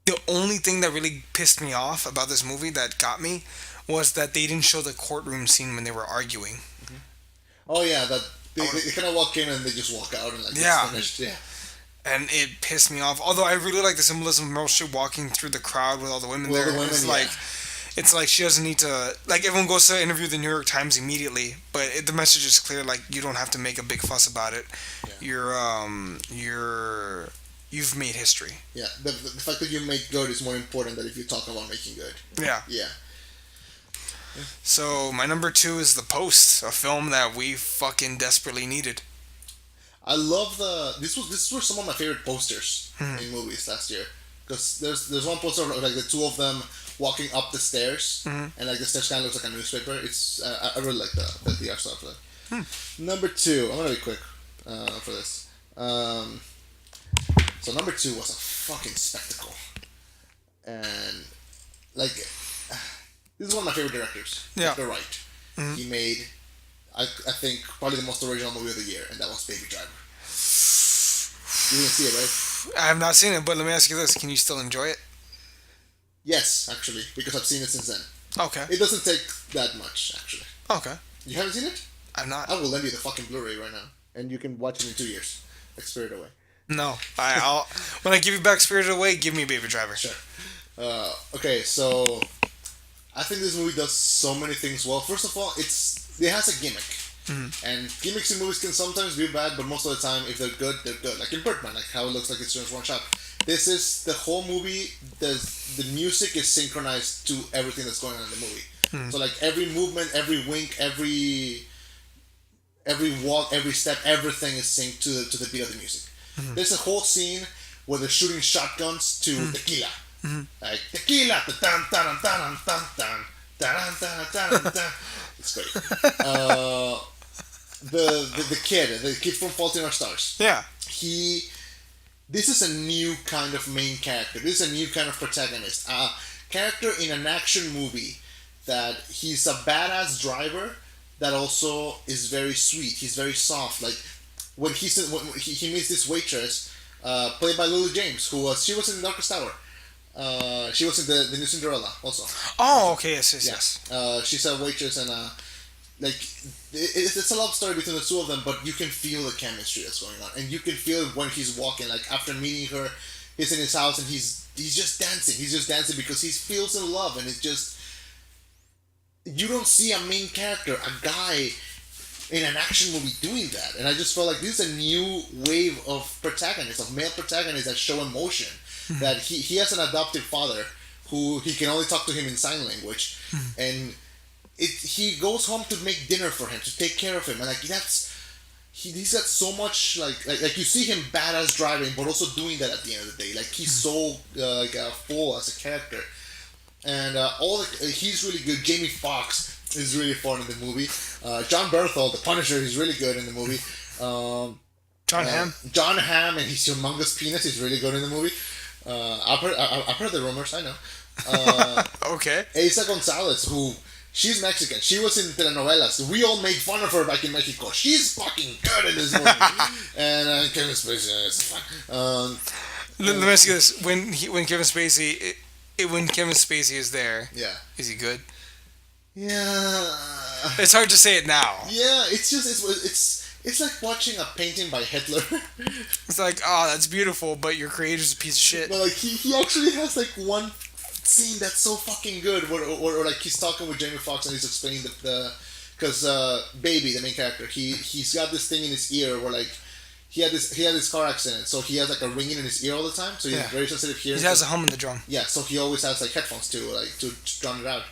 The only thing that really pissed me off about this movie that got me was that they didn't show the courtroom scene when they were arguing. Mm-hmm. Oh yeah, that they kind of walk in and they just walk out and like yeah. It's finished. Yeah. And it pissed me off. Although I really like the symbolism of Meryl Streep walking through the crowd with all the women there. It's like she doesn't need to. Like everyone goes to interview the New York Times immediately, but the message is clear. Like you don't have to make a big fuss about it. Yeah. You've made history. Yeah. The fact that you make good is more important than if you talk about making good. Yeah. Yeah. So my number 2 is The Post, a film that we fucking desperately needed. I love this were some of my favorite posters in movies last year, because there's one poster of like the two of them walking up the stairs and like the stairs kind of looks like a newspaper. It's I really like the art style for that. Number 2, I'm gonna be quick for this. So number 2 was a fucking spectacle, and like this is one of my favorite directors. Yeah, Edgar Wright. He made. I think probably the most original movie of the year, and that was Baby Driver. You didn't see it, right? I have not seen it, but let me ask you this: can you still enjoy it? Yes, actually, because I've seen it since then. Okay. It doesn't take that much, actually. Okay. You haven't seen it? I'm not. I will lend you the fucking Blu-ray right now, and you can watch it in 2 years. Like Spirited Away. No, I'll when I give you back Spirited Away, give me Baby Driver. Sure. Okay, so I think this movie does so many things well. First of all, it has a gimmick. And gimmicks in movies can sometimes be bad, but most of the time, if they're good, they're good. Like in Birdman, like how it looks like it's just one shot. This is the whole movie. The music is synchronized to everything that's going on in the movie. So like every movement, every wink, every walk, every step, everything is synced to the beat of the music. There's a whole scene where they're shooting shotguns to tequila. Like tequila, It's great. Uh, the kid from Fault in Our Stars. Yeah. He This is a new kind of main character. This is a new kind of protagonist. A character in an action movie that he's a badass driver that also is very sweet. He's very soft. Like when he meets this waitress, played by Lily James, she was in The Darkest Tower. She was in the new Cinderella also. Oh, okay. Yes, yes, Yeah. yes. She's a waitress and like it's a love story between the two of them, but you can feel the chemistry that's going on, and you can feel it when he's walking. Like after meeting her, he's in his house and he's just dancing. He's just dancing because he feels in love, and it's just you don't see a main character, a guy in an action movie doing that, and I just felt like this is a new wave of protagonists, of male protagonists that show emotion. That he has an adoptive father who he can only talk to him in sign language, and he goes home to make dinner for him, to take care of him, and like he's got so much like you see him badass driving, but also doing that at the end of the day. Like he's so full as a character, and he's really good. Jamie Foxx is really fun in the movie. John Bernthal, the Punisher, he's really good in the movie. John Hamm. John Hamm and his humongous penis is really good in the movie. I've heard the rumors. I know. Okay. Asa Gonzalez, who she's Mexican. She was in telenovelas. We all made fun of her back in Mexico. She's fucking good in this movie. And Kevin Spacey is fine. Let me ask you this: when Kevin Spacey is there, Yeah. is he good? Yeah. It's hard to say it now. Yeah. It's just it's like watching a painting by Hitler. It's like, oh, that's beautiful, but your creator's a piece of shit. But like he actually has like one scene that's so fucking good where like he's talking with Jamie Foxx and he's explaining because Baby, the main character, he's got this thing in his ear where like he had this car accident, so he has like a ringing in his ear all the time, so he's very sensitive hearing. He has a hum in the drum. Yeah, so he always has like headphones to drown it out.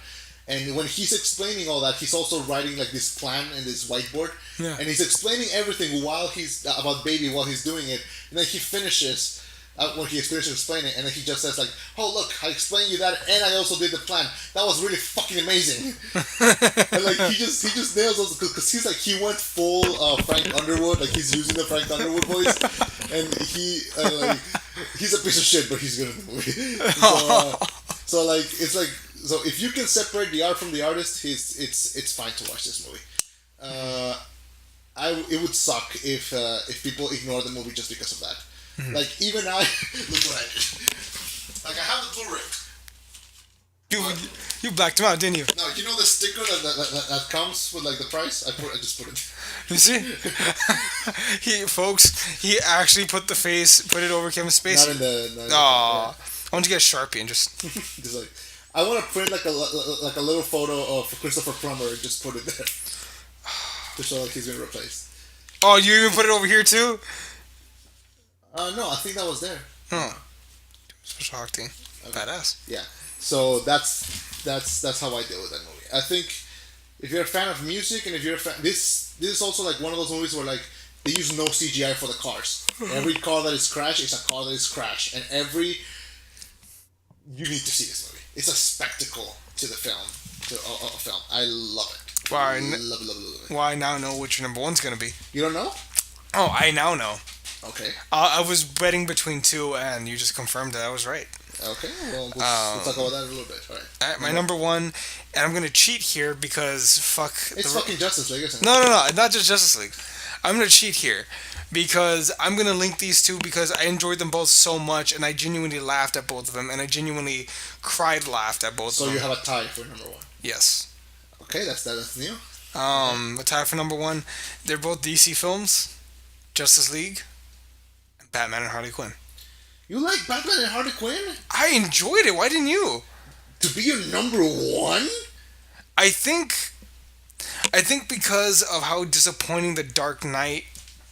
And when he's explaining all that, he's also writing like this plan in this whiteboard, and he's explaining everything while he's about Baby while he's doing it, and then he finishes. When he finishes explaining, and then he just says like, "Oh look, I explained you that, and I also did the plan. That was really fucking amazing." And like he just nails those because he's like he went full Frank Underwood, like he's using the Frank Underwood voice, and he's a piece of shit, but he's good in the movie. So like it's like if you can separate the art from the artist, it's fine to watch this movie. It would suck if people ignore the movie just because of that. Like even I look what I did. Like I have the Blu-ray. You blacked him out, didn't you? No, you know the sticker that comes with like the price. I just put it. You see, he actually put it over Kevin Spacey. Not in the. Aww. Why don't you get a Sharpie and just just like I want to print like a little photo of Christopher Plummer and just put it there to show like he's been replaced. Oh, you even put it over here too? No, I think that was there. Oh, special Hawk team, badass. Yeah, so that's how I deal with that movie. I think if you're a fan of music and if you're a fan, this is also like one of those movies where like they use no CGI for the cars. Every car that is crashed is a car that is crashed, and you need to see this movie. It's a spectacle to the film, a film. I love it. Wow, love it. Well, I now know which your number one's gonna be. You don't know? Oh, I now know. Okay. I was betting between two, and you just confirmed that I was right. Okay, well, we'll talk about that a little bit. All right. My number one, and I'm gonna cheat here because fuck. It's fucking Justice League, isn't it? No, not just Justice League. I'm gonna cheat here because I'm gonna link these two because I enjoyed them both so much, and I genuinely laughed at both of them, and I genuinely laughed at both of them. So you have a tie for number one. Yes. Okay, that's new. A tie for number one. They're both DC films, Justice League, and Batman and Harley Quinn. You like Batman and Harley Quinn? I enjoyed it. Why didn't you? To be your number one? I think because of how disappointing the Dark Knight,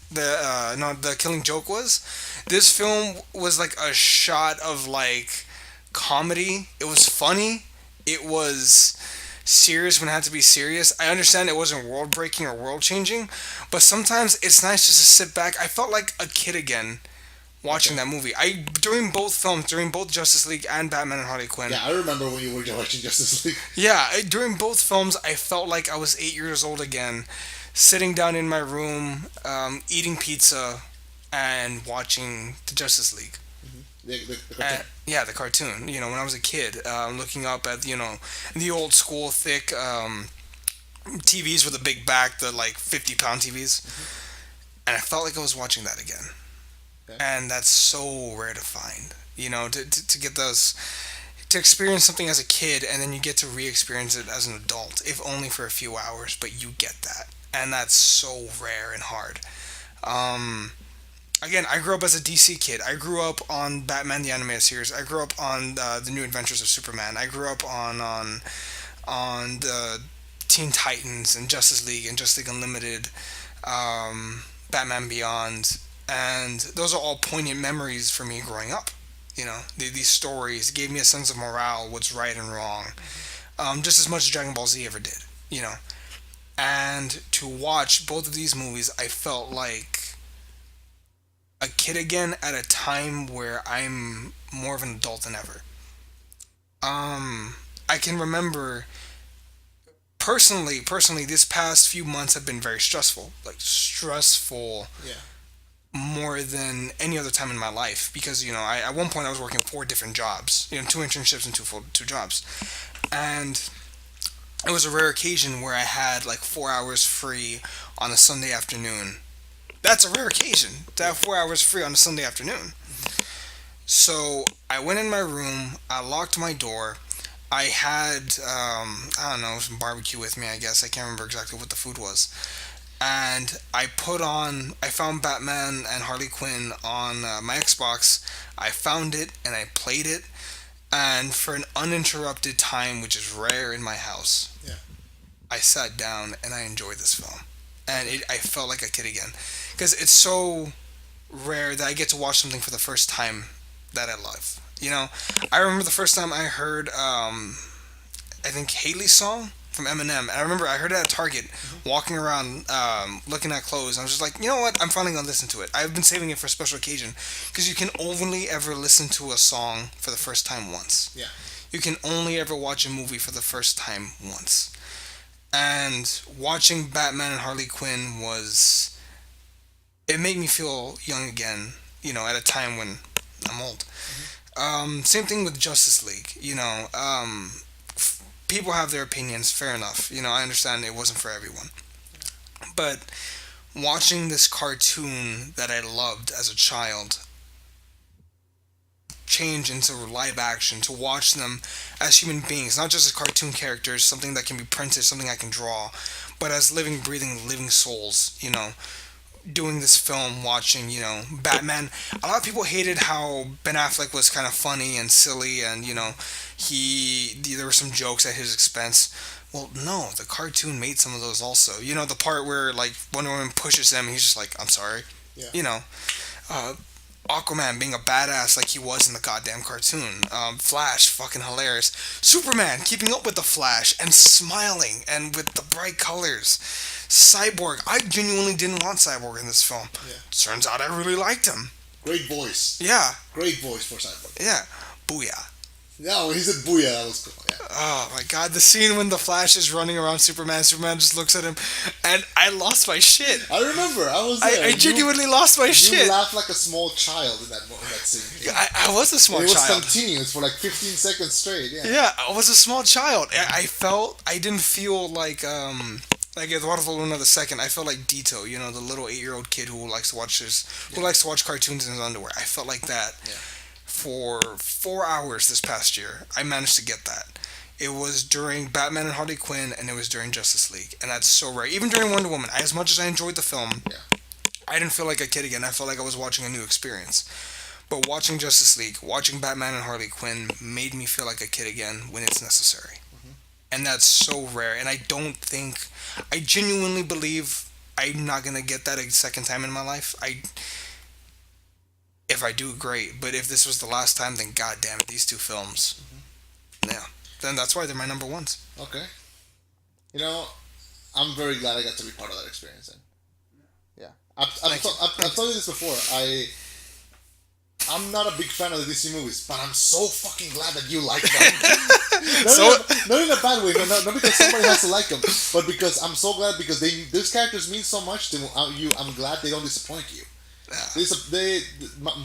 the Killing Joke was. This film was like a shot of like comedy. It was funny. It was serious when it had to be serious. I understand it wasn't world breaking or world changing, but sometimes it's nice just to sit back. I felt like a kid again watching that movie. I during both films, during both Justice League and Batman and Harley Quinn. Yeah, I remember when you were watching Justice League. Yeah, during both films, I felt like I was 8 years old again, sitting down in my room, eating pizza, and watching the Justice League. The cartoon. Yeah, the cartoon. You know, when I was a kid, looking up at the old school thick TVs with a big back, the like 50-pound TVs, and I felt like I was watching that again. Okay. And that's so rare to find. You know, to get those, to experience something as a kid and then you get to re-experience it as an adult, if only for a few hours, but you get that, and that's so rare and hard. Again, I grew up as a DC kid. I grew up on Batman the Animated Series. I grew up on the New Adventures of Superman. I grew up on the Teen Titans and Justice League and Justice League Unlimited, Batman Beyond, and those are all poignant memories for me growing up. You know, these stories gave me a sense of morale, what's right and wrong, just as much as Dragon Ball Z ever did. You know, and to watch both of these movies, I felt like a kid again at a time where I'm more of an adult than ever. I can remember personally, this past few months have been very stressful, like stressful Yeah. more than any other time in my life because I at one point I was working 4 different jobs, 2 internships and two jobs, and it was a rare occasion where I had like 4 hours free on a Sunday afternoon. That's a rare occasion to have 4 hours free on a Sunday afternoon. So I went in my room, I locked my door. I had, I don't know, some barbecue with me, I guess. I can't remember exactly what the food was. And I found Batman and Harley Quinn on my Xbox. I found it and I played it. And for an uninterrupted time, which is rare in my house, Yeah. I sat down and I enjoyed this film. And I felt like a kid again. Because it's so rare that I get to watch something for the first time that I love. I remember the first time I heard, I think Haley's song from Eminem. And I remember I heard it at Target, walking around, looking at clothes. And I was just like, you know what? I'm finally gonna listen to it. I've been saving it for a special occasion because you can only ever listen to a song for the first time once. Yeah. You can only ever watch a movie for the first time once. And watching Batman and Harley Quinn it made me feel young again. At a time when I'm old. Same thing with Justice League. People have their opinions, fair enough. I understand it wasn't for everyone. But watching this cartoon that I loved as a child change into live action, to watch them as human beings, not just as cartoon characters, something that can be printed, something I can draw, but as living, breathing, living souls, doing this film, watching, Batman. A lot of people hated how Ben Affleck was kind of funny and silly, and there were some jokes at his expense. Well, no, the cartoon made some of those also. The part where like Wonder Woman pushes him and he's just like, I'm sorry. Yeah. Aquaman being a badass like he was in the goddamn cartoon. Flash, fucking hilarious. Superman keeping up with the Flash and smiling and with the bright colors. Cyborg, I genuinely didn't want Cyborg in this film. Yeah. Turns out I really liked him. Great voice. Yeah. Great voice for Cyborg. Yeah. Booyah. Yeah, when he said booyah, that was cool. Yeah. Oh my god, the scene when the Flash is running around Superman just looks at him, and I lost my shit. I remember, I was there. I genuinely lost my shit. You laughed like a small child in that scene. I was a small child. It was child. continuous for like 15 seconds straight. Yeah. Yeah, I was a small child. I didn't feel like Eduardo Luna II. I felt like Dito, the little 8-year-old kid who likes to watch cartoons in his underwear. I felt like that. Yeah. For 4 hours this past year, I managed to get that. It was during Batman and Harley Quinn, and it was during Justice League, and that's so rare. Even during Wonder Woman, as much as I enjoyed the film, I didn't feel like a kid again. I felt like I was watching a new experience. But watching Justice League, watching Batman and Harley Quinn made me feel like a kid again when it's necessary. And that's so rare, and I genuinely believe I'm not going to get that a second time in my life. If I do, great. But if this was the last time, then goddamn it, these two films. Yeah. Then that's why they're my number ones. Okay. I'm very glad I got to be part of that experience. Then. Yeah. I've told you this before. I'm not a big fan of the DC movies, but I'm so fucking glad that you like them. Not in a bad way, not because somebody has to like them, but because I'm so glad because these characters mean so much to you. I'm glad they don't disappoint you.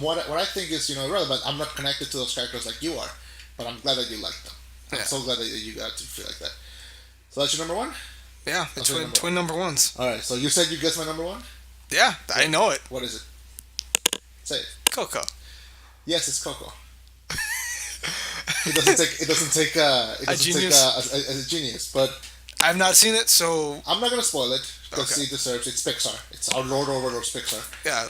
What I think is irrelevant. I'm not connected to those characters like you are, but I'm glad that you like them. I'm so glad that you got to feel like that. So that's your number one? Yeah, the twin number ones. Alright, so you said you guessed my number one? Yeah, I know it. What is it? Say it. Coco. Yes, it's Coco. It doesn't take a genius, but I've not seen it, so I'm not gonna spoil it because it deserves. It's Pixar. It's our Lord Overlord's Pixar. Yeah.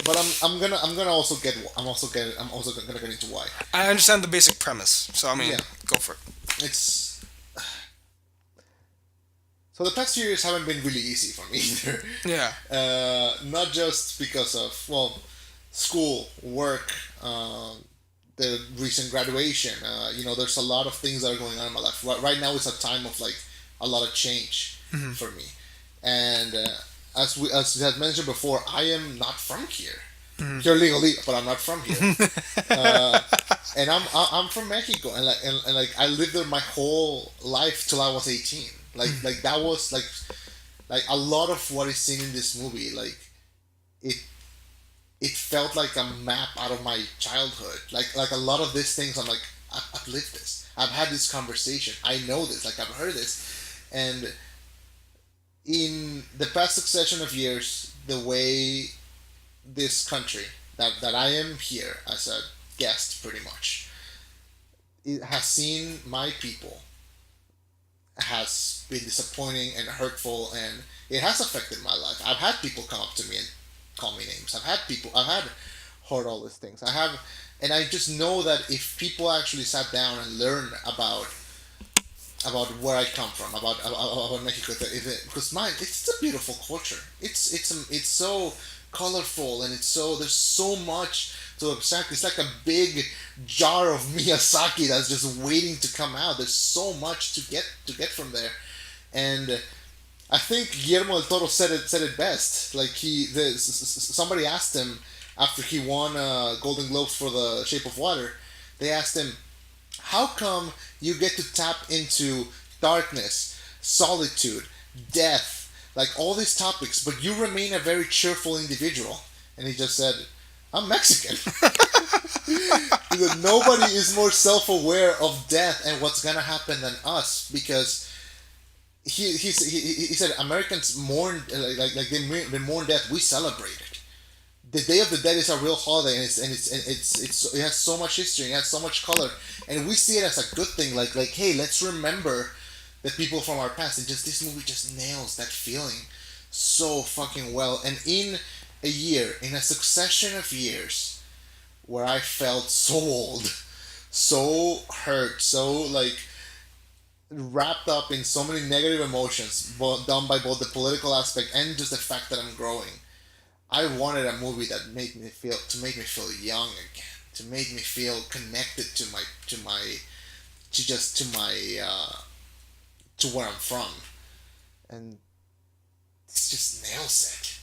But I'm gonna also get. I'm also gonna get into why. I understand the basic premise, so I mean, go for it. It's. So the past few years haven't been really easy for me either. Yeah. Not just because of school, work, the recent graduation. There's a lot of things that are going on in my life. Right now, it's a time of a lot of change for me, and as we had mentioned before, I am not from here. Here legally, but I'm not from here. And I'm from Mexico, and I lived there my whole life till I was 18. Like that was like a lot of what is seen in this movie. It felt like a map out of my childhood. Like a lot of these things, I'm like, I've lived this. I've had this conversation. I know this. Like I've heard this, and in the past succession of years, the way this country that I am here as a guest, pretty much, it has seen my people has been disappointing and hurtful, and it has affected my life. I've had people come up to me and call me names. I've had heard all these things. And I just know that if people actually sat down and learned about where I come from, about Mexico, because it's a beautiful culture. It's so colorful, and there's so much to abstract. It's like a big jar of Miyazaki that's just waiting to come out. There's so much to get from there, and I think Guillermo del Toro said it best. Like somebody asked him after he won Golden Globes for The Shape of Water. They asked him, "How come you get to tap into darkness, solitude, death, like all these topics, but you remain a very cheerful individual?" And he just said, "I'm Mexican." Because nobody is more self-aware of death and what's gonna happen than us, because he said Americans mourn like they mourn death. We celebrate it. The Day of the Dead is a real holiday, and it has so much history, it has so much color, and we see it as a good thing. Like hey, let's remember the people from our past. And just this movie just nails that feeling so fucking well. And in a succession of years, where I felt so old, so hurt, so wrapped up in so many negative emotions, done by both the political aspect and just the fact that I'm growing. I wanted a movie that made me feel young again, to make me feel connected to where I'm from, and it just nails it.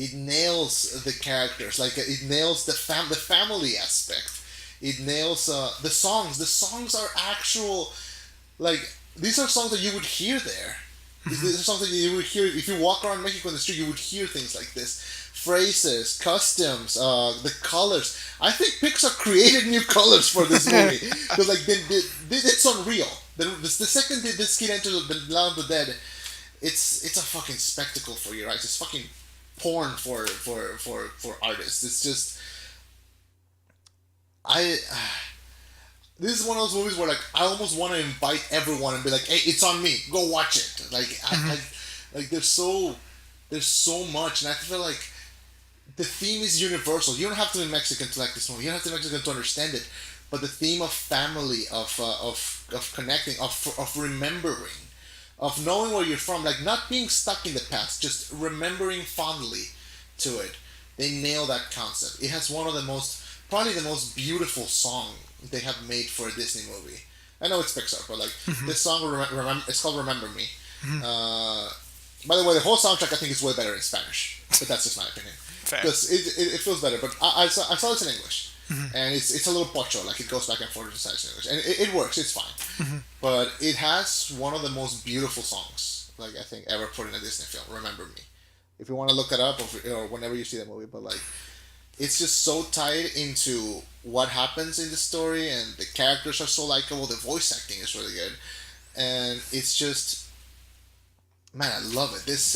It nails the characters, it nails the family aspect. It nails the songs. The songs are actual, these are songs that you would hear there. These are songs that you would hear if you walk around Mexico in the street. You would hear things like this. Phrases, customs, the colors. I think Pixar created new colors for this movie because it's unreal. The second this kid enters the Land of the Dead, it's a fucking spectacle for your eyes. It's fucking porn for artists. It's just this is one of those movies where I almost want to invite everyone and be like, hey, it's on me, go watch it. There's so much, and I feel like the theme is universal. You don't have to be Mexican to like this movie. You don't have to be Mexican to understand it. But the theme of family, of connecting, of remembering, of knowing where you're from, not being stuck in the past, just remembering fondly to it. They nail that concept. It has probably the most beautiful song they have made for a Disney movie. I know it's Pixar, but this song, it's called "Remember Me." By the way, the whole soundtrack I think is way better in Spanish, but that's just my opinion. Fair. because it feels better. But I saw this in English, and it's a little pocho, like it goes back and forth to sides in English, and it works. It's fine, but it has one of the most beautiful songs like I think ever put in a Disney film. Remember Me, if you want to look that up or whenever you see that movie, but like. It's just so tied into what happens in the story, and the characters are so likable. The voice acting is really good, and it's just, man, I love it. This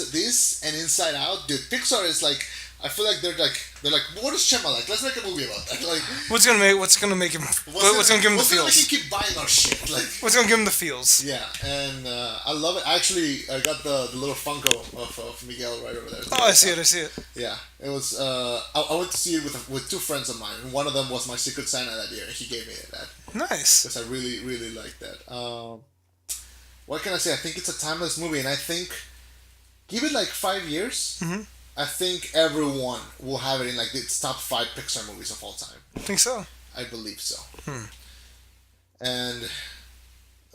and Inside Out, dude. Pixar is like, I feel like they're like, what is Chema like? Let's make a movie about that. Like, What's gonna make him? What's gonna give him the what's gonna make feels? him keep buying our shit? Like, What's gonna give him the feels? yeah, and I love it. I got the little Funko of Miguel right over there. Oh, I see it. Yeah, it was. I went to see it with two friends of mine. And one of them was my Secret Santa that year, and he gave me that Nice. because I really like that. What can I say? I think it's a timeless movie, and I think give it like 5 years. I think everyone will have it in like its top 5 Pixar movies of all time. I think so. I believe so. And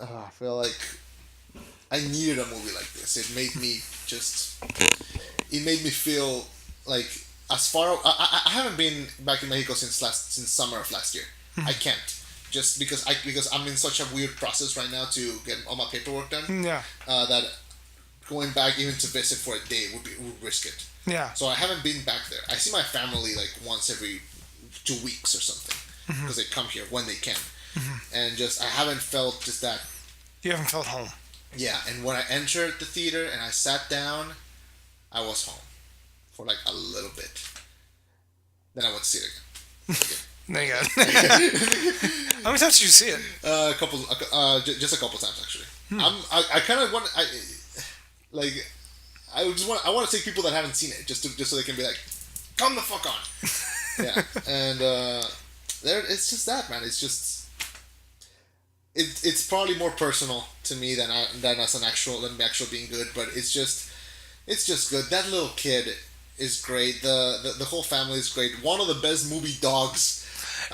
I feel like I needed a movie like this. It made me just. It made me feel like as far. I haven't been back in Mexico since summer of last year. I can't just because I'm in such a weird process right now to get all my paperwork done. Yeah. That going back even to visit for a day would risk it. Yeah. So I haven't been back there. I see my family like once every 2 weeks or something because they come here when they can, and just I haven't felt just that. You haven't felt home. Yeah, and when I entered the theater and I sat down, I was home for like a little bit. Then I went to see it again. There you go. How many times did you see it? A couple, just a couple times actually. I kind of want I want to take people that haven't seen it just so they can be like, come the fuck on. Yeah, and it's just that, man. It's just it's probably more personal to me than as an actual being good, but it's just good. That little kid is great. The whole family is great. One of the best movie dogs.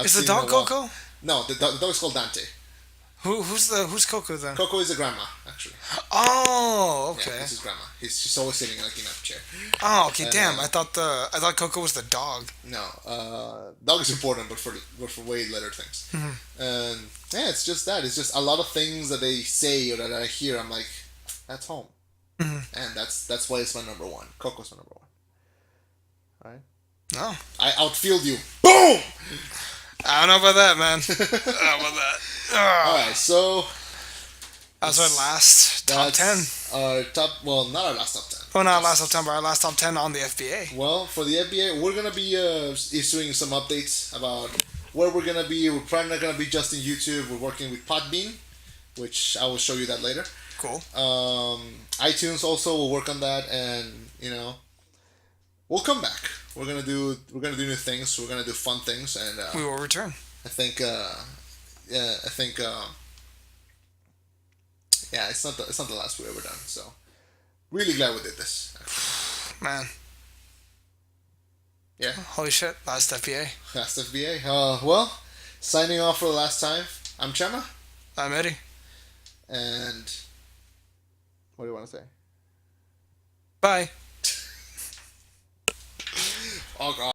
Is the dog Coco? No, the dog is called Dante. Who's Coco then? Coco is the grandma, actually. Oh, okay. Yeah, this is grandma. She's always sitting like in a chair. Oh, okay. And, Damn, I thought Coco was the dog. No, dog is important, but for way later things. And yeah, it's just that. It's just a lot of things that they say or that I hear. I'm like, that's home, and that's why it's my number one. Coco's my number one. All right. No, I outfield you. Boom. I don't know about that, man. I don't know about that. All right, so that was our last top 10. Our top, well, not our last top 10. Well, not last September. Our last top 10 on the FBA. Well, for the FBA, we're gonna be issuing some updates about where we're gonna be. We're probably not gonna be just in YouTube. We're working with Podbean, which I will show you that later. Cool. iTunes also, we'll work on that, and we'll come back. We're gonna do new things. We're gonna do fun things, and we will return. I think it's not the last we've ever done. So really glad we did this. Actually. Man. Yeah. Holy shit! Last FBA. Last FBA. Well, signing off for the last time. I'm Chema. I'm Eddie. And what do you want to say? Bye. Oh God.